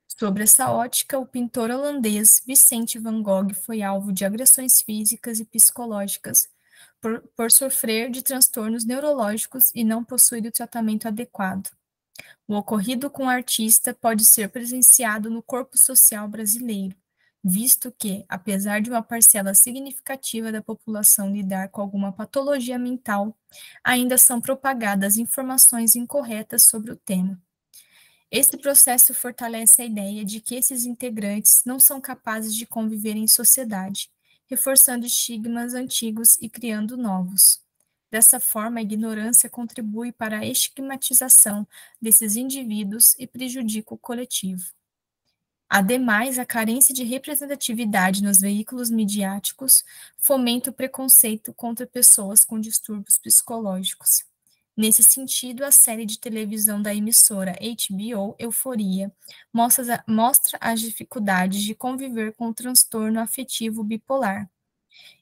Sobre essa ótica, o pintor holandês Vicente van Gogh foi alvo de agressões físicas e psicológicas por sofrer de transtornos neurológicos e não possuir o tratamento adequado. O ocorrido com o artista pode ser presenciado no corpo social brasileiro, visto que, apesar de uma parcela significativa da população lidar com alguma patologia mental, ainda são propagadas informações incorretas sobre o tema. Este processo fortalece a ideia de que esses integrantes não são capazes de conviver em sociedade, reforçando estigmas antigos e criando novos. Dessa forma, a ignorância contribui para a estigmatização desses indivíduos e prejudica o coletivo. Ademais, a carência de representatividade nos veículos midiáticos fomenta o preconceito contra pessoas com distúrbios psicológicos. Nesse sentido, a série de televisão da emissora HBO, Euforia, mostra as dificuldades de conviver com o transtorno afetivo bipolar,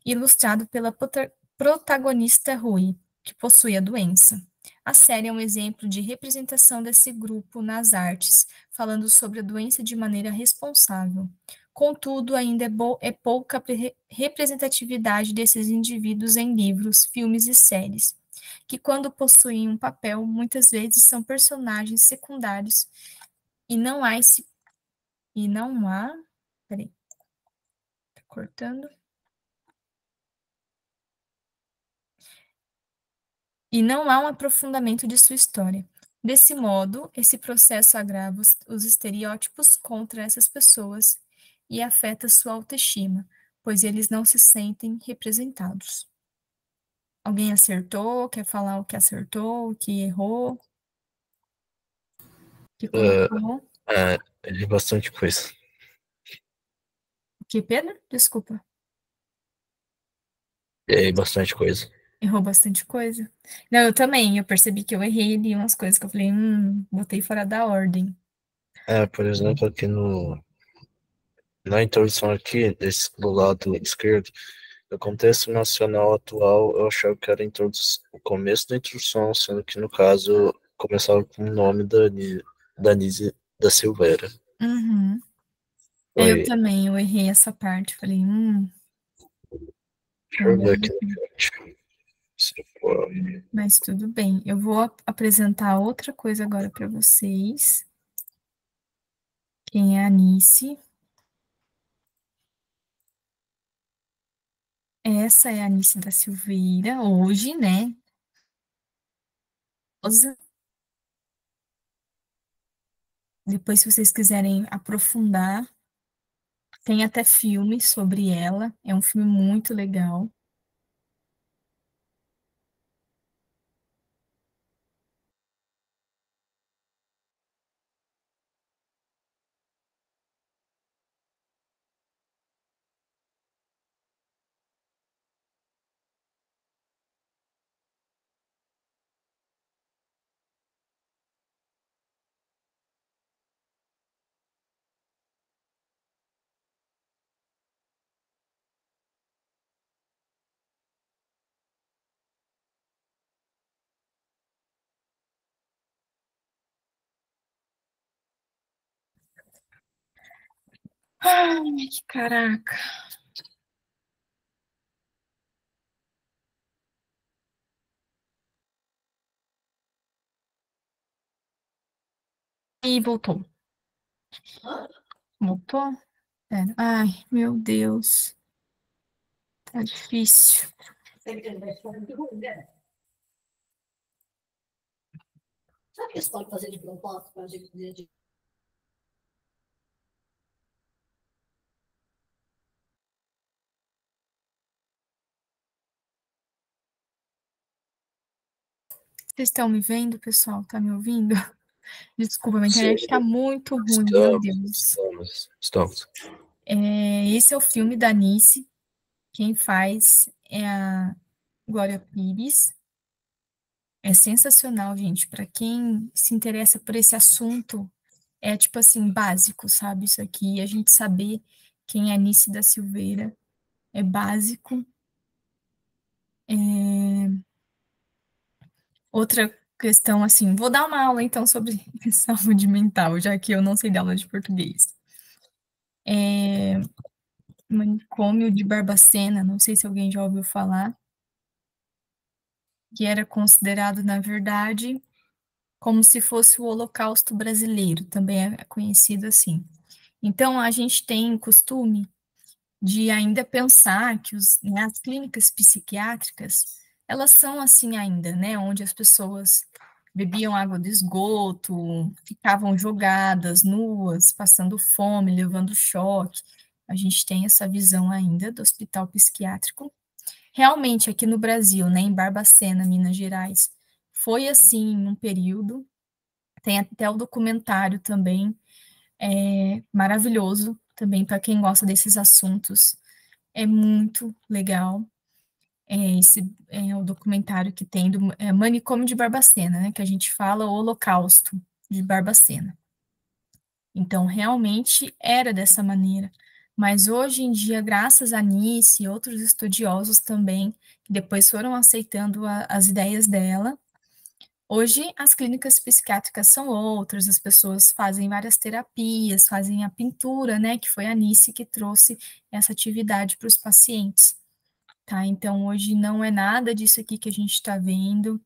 ilustrado pela protagonista Rui, que possui a doença. A série é um exemplo de representação desse grupo nas artes, falando sobre a doença de maneira responsável. Contudo, ainda é pouca representatividade desses indivíduos em livros, filmes e séries, que, quando possuem um papel, muitas vezes são personagens secundários e não há esse. E não há. Peraí. Tá cortando. E não há um aprofundamento de sua história. Desse modo, esse processo agrava os estereótipos contra essas pessoas e afeta sua autoestima, pois eles não se sentem representados. Alguém acertou? Quer falar o que acertou, o que errou? O que colocou? É bastante coisa. O que, Pedro? Desculpa. Bastante coisa. Errou bastante coisa? Não, eu também. Eu percebi que eu errei ali umas coisas que eu falei, botei fora da ordem. Por exemplo, aqui na introdução aqui, do lado esquerdo, no contexto nacional atual, eu achava que era o começo da introdução, sendo que, no caso, começava com o nome da Nise da Silveira. Uhum. Eu Foi, também, eu errei essa parte. Falei, deixa eu ver aqui no chat. Se for- Mas tudo bem. Eu vou apresentar outra coisa agora para vocês. Quem é a Anice? Essa é a Anice da Silveira, hoje, né? Depois, se vocês quiserem aprofundar, tem até filme sobre ela. É um filme muito legal. Ai, caraca. E voltou. Voltou? Pera. Ai, meu Deus. Tá difícil. Sabe que você pode fazer de propósito para a gente. Vocês estão me vendo, pessoal? Tá me ouvindo? Desculpa, minha Sim, internet tá muito ruim, meu Deus. estamos. Esse é o filme da Nice. Quem faz é a Glória Pires. É sensacional, gente. Para quem se interessa por esse assunto, é tipo assim, básico, sabe? Isso aqui, a gente saber quem é Nice da Silveira é básico. Outra questão, assim, vou dar uma aula então sobre saúde mental, já que eu não sei dar aula de português. Manicômio de Barbacena, não sei se alguém já ouviu falar, que era considerado, na verdade, como se fosse o Holocausto brasileiro, também é conhecido assim. Então, a gente tem costume de ainda pensar que né, as clínicas psiquiátricas, elas são assim ainda, né, onde as pessoas bebiam água do esgoto, ficavam jogadas, nuas, passando fome, levando choque. A gente tem essa visão ainda do hospital psiquiátrico. Realmente, aqui no Brasil, né, em Barbacena, Minas Gerais, foi assim num período. Tem até o documentário também, maravilhoso, também para quem gosta desses assuntos. É muito legal. Esse é o documentário que tem do Manicômio de Barbacena, né, que a gente fala o Holocausto de Barbacena. Então, realmente era dessa maneira. Mas hoje em dia, graças a Nice e outros estudiosos também, que depois foram aceitando as ideias dela, hoje as clínicas psiquiátricas são outras, as pessoas fazem várias terapias, fazem a pintura, né, que foi a Nice que trouxe essa atividade para os pacientes, tá? Então, hoje não é nada disso aqui que a gente está vendo,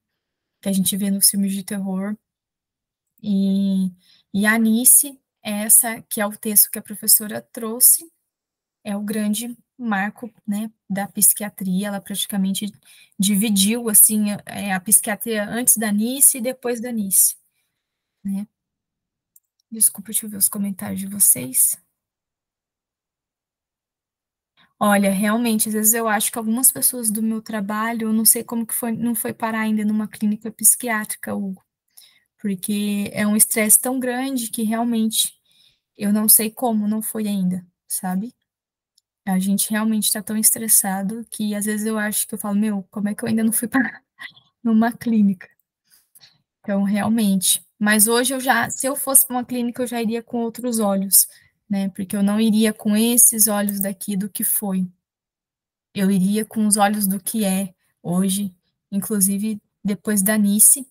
que a gente vê nos filmes de terror, e a Anice, essa que é o texto que a professora trouxe, é o grande marco, né, da psiquiatria. Ela praticamente dividiu, assim, a psiquiatria antes da Anice e depois da Anice, né. Desculpa, deixa eu ver os comentários de vocês. Olha, realmente, às vezes eu acho que algumas pessoas do meu trabalho, eu não sei como que foi, não foi parar ainda numa clínica psiquiátrica, Hugo, porque é um estresse tão grande que realmente eu não sei como não foi ainda, sabe? A gente realmente está tão estressado que às vezes eu acho que eu falo, meu, como é que eu ainda não fui para numa clínica? Então, realmente. Mas hoje eu já, se eu fosse para uma clínica, eu já iria com outros olhos, né? Porque eu não iria com esses olhos daqui do que foi. Eu iria com os olhos do que é hoje, inclusive depois da Nice,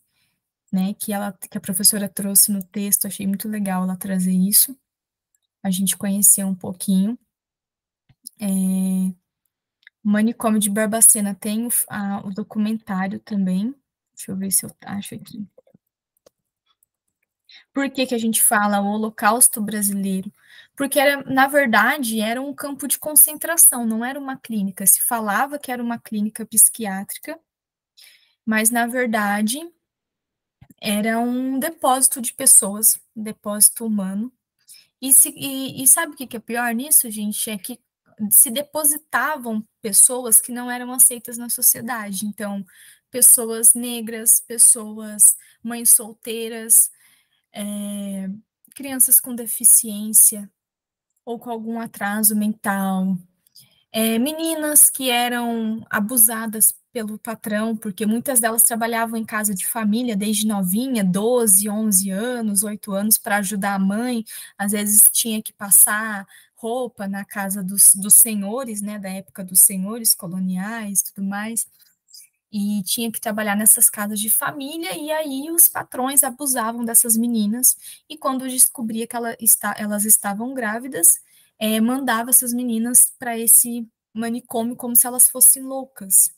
né? Que a professora trouxe no texto, achei muito legal ela trazer isso. A gente conhecer um pouquinho. O Manicômio de Barbacena tem o documentário também. Deixa eu ver se eu acho aqui. Por que que a gente fala o Holocausto brasileiro? Porque, na verdade, era um campo de concentração, não era uma clínica. Se falava que era uma clínica psiquiátrica, mas, na verdade, era um depósito de pessoas, um depósito humano. E sabe o que que é pior nisso, gente? É que se depositavam pessoas que não eram aceitas na sociedade. Então, pessoas negras, pessoas, mães solteiras, crianças com deficiência ou com algum atraso mental, meninas que eram abusadas pelo patrão, porque muitas delas trabalhavam em casa de família desde novinha, 12, 11 anos, 8 anos, para ajudar a mãe. Às vezes tinha que passar roupa na casa dos senhores, né, da época dos senhores coloniais, tudo mais, e tinha que trabalhar nessas casas de família, e aí os patrões abusavam dessas meninas, e quando descobria que elas estavam grávidas, mandava essas meninas para esse manicômio como se elas fossem loucas.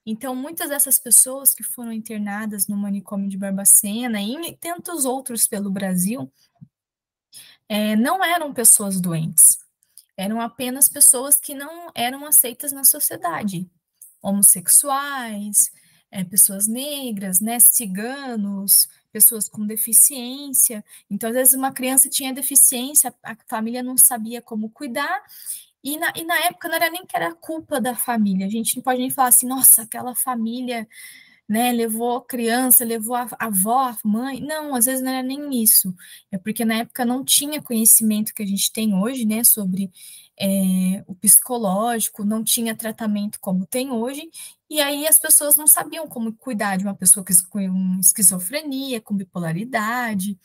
Então, muitas dessas pessoas que foram internadas no manicômio de Barbacena e em tantos outros pelo Brasil, não eram pessoas doentes, eram apenas pessoas que não eram aceitas na sociedade, homossexuais, pessoas negras, né, ciganos, pessoas com deficiência. Então, às vezes, uma criança tinha deficiência, a família não sabia como cuidar, e na época não era nem que era culpa da família, a gente não pode nem falar assim, nossa, aquela família, né, levou a criança, levou a avó, a mãe, não, às vezes não era nem isso, é porque na época não tinha conhecimento que a gente tem hoje, né, sobre o psicológico, não tinha tratamento como tem hoje, e aí as pessoas não sabiam como cuidar de uma pessoa com esquizofrenia, com bipolaridade,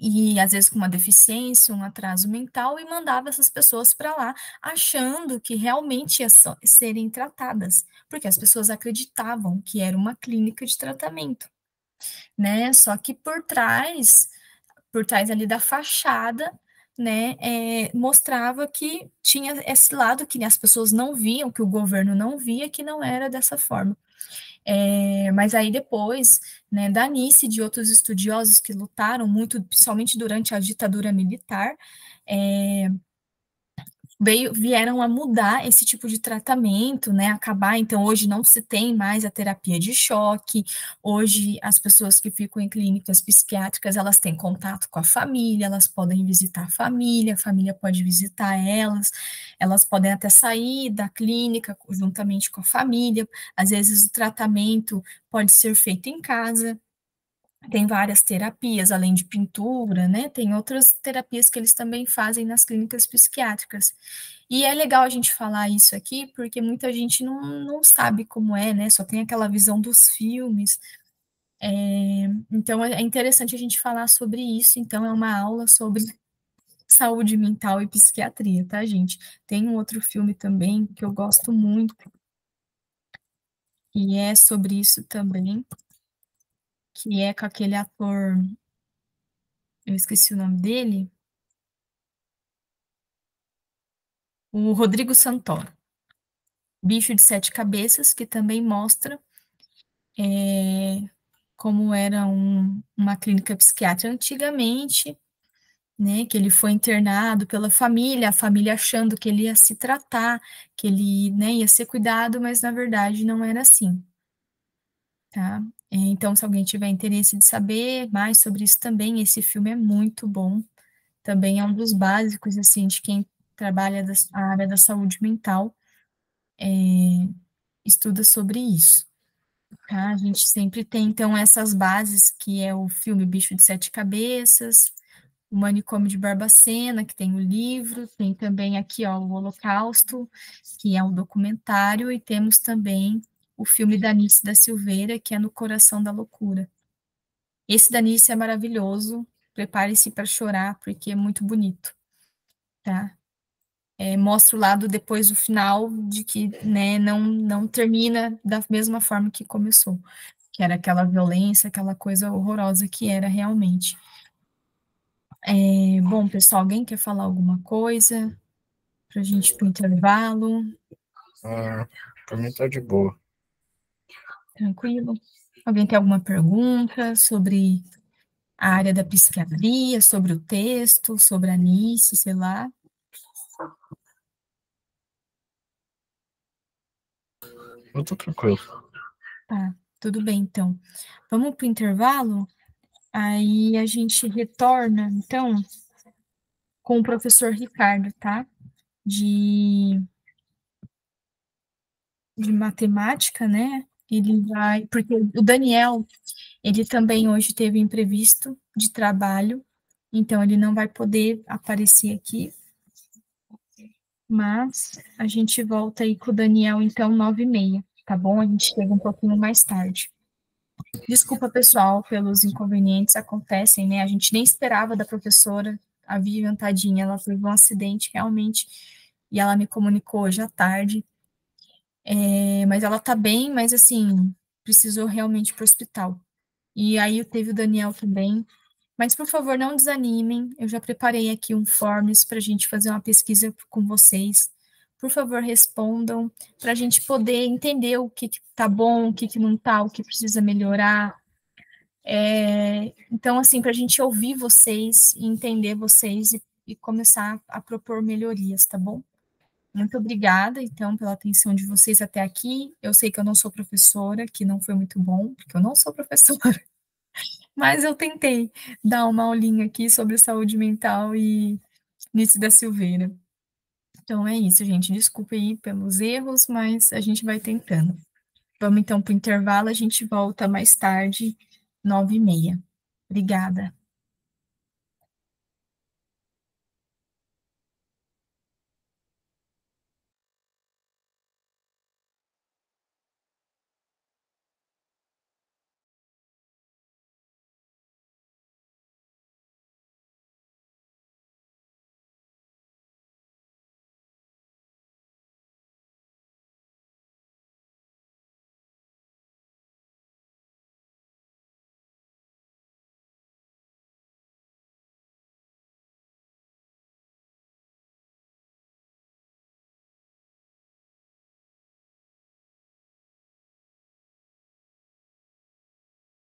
e às vezes com uma deficiência, um atraso mental, e mandava essas pessoas para lá, achando que realmente ia serem tratadas, porque as pessoas acreditavam que era uma clínica de tratamento, né? Só que por trás ali da fachada, né, mostrava que tinha esse lado que as pessoas não viam, que o governo não via, que não era dessa forma. Mas aí depois, né, da Anice e de outros estudiosos que lutaram muito, principalmente durante a ditadura militar, vieram a mudar esse tipo de tratamento, né, acabar, então hoje não se tem mais a terapia de choque, hoje as pessoas que ficam em clínicas psiquiátricas, elas têm contato com a família, elas podem visitar a família pode visitar elas podem até sair da clínica juntamente com a família, às vezes o tratamento pode ser feito em casa, tem várias terapias, além de pintura, né? Tem outras terapias que eles também fazem nas clínicas psiquiátricas. E é legal a gente falar isso aqui, porque muita gente não sabe como é, né? Só tem aquela visão dos filmes. Então, é interessante a gente falar sobre isso. Então, é uma aula sobre saúde mental e psiquiatria, tá, gente? Tem um outro filme também que eu gosto muito, e é sobre isso também, que é com aquele ator, eu esqueci o nome dele, o Rodrigo Santoro, Bicho de Sete Cabeças, que também mostra como era uma clínica psiquiátrica antigamente, né, que ele foi internado pela família, a família achando que ele ia se tratar, que ele, né, ia ser cuidado, mas na verdade não era assim, tá? Então, se alguém tiver interesse de saber mais sobre isso também, esse filme é muito bom, também é um dos básicos, assim, de quem trabalha a área da saúde mental, estuda sobre isso, tá? A gente sempre tem, então, essas bases, que é o filme Bicho de Sete Cabeças, o Manicômio de Barbacena, que tem o livro, tem também aqui, ó, o Holocausto, que é um documentário, e temos também o filme da Anice da Silveira, que é No Coração da Loucura. Esse da Anice é maravilhoso, prepare-se para chorar, porque é muito bonito, tá? Mostra o lado depois do final de que, né, não termina da mesma forma que começou, que era aquela violência, aquela coisa horrorosa que era realmente. Bom, pessoal, alguém quer falar alguma coisa para a gente ir para o intervalo? Pra mim tá de boa. Tranquilo? Alguém tem alguma pergunta sobre a área da psiquiatria, sobre o texto, sobre a Anice, sei lá? Eu tô tranquilo. Tá, tudo bem, então. Vamos para o intervalo? Aí a gente retorna, então, com o professor Ricardo, tá? De matemática, né? Ele vai, porque o Daniel, ele também hoje teve imprevisto de trabalho, então ele não vai poder aparecer aqui, mas a gente volta aí com o Daniel, então, 9h30, tá bom? A gente chega um pouquinho mais tarde. Desculpa, pessoal, pelos inconvenientes, acontecem, né? A gente nem esperava da professora, a Vivian, tadinha, ela teve um acidente realmente, e ela me comunicou hoje à tarde, mas ela tá bem, mas assim, precisou realmente ir pro hospital. E aí teve o Daniel também, Mas, por favor, não desanimem. Eu já preparei aqui um forms para a gente fazer uma pesquisa com vocês. Por favor, respondam para a gente poder entender o que está bom, o que não está, o que precisa melhorar. Então, assim, para a gente ouvir vocês e entender vocês e começar a propor melhorias, tá bom? Muito obrigada, então, pela atenção de vocês até aqui. Eu sei que eu não sou professora, que não foi muito bom, porque eu não sou professora. Mas eu tentei dar uma aulinha aqui sobre saúde mental e Nício da Silveira. Então é isso, gente. Desculpa aí pelos erros, mas a gente vai tentando. Vamos então para o intervalo, a gente volta mais tarde, 9h30. Obrigada.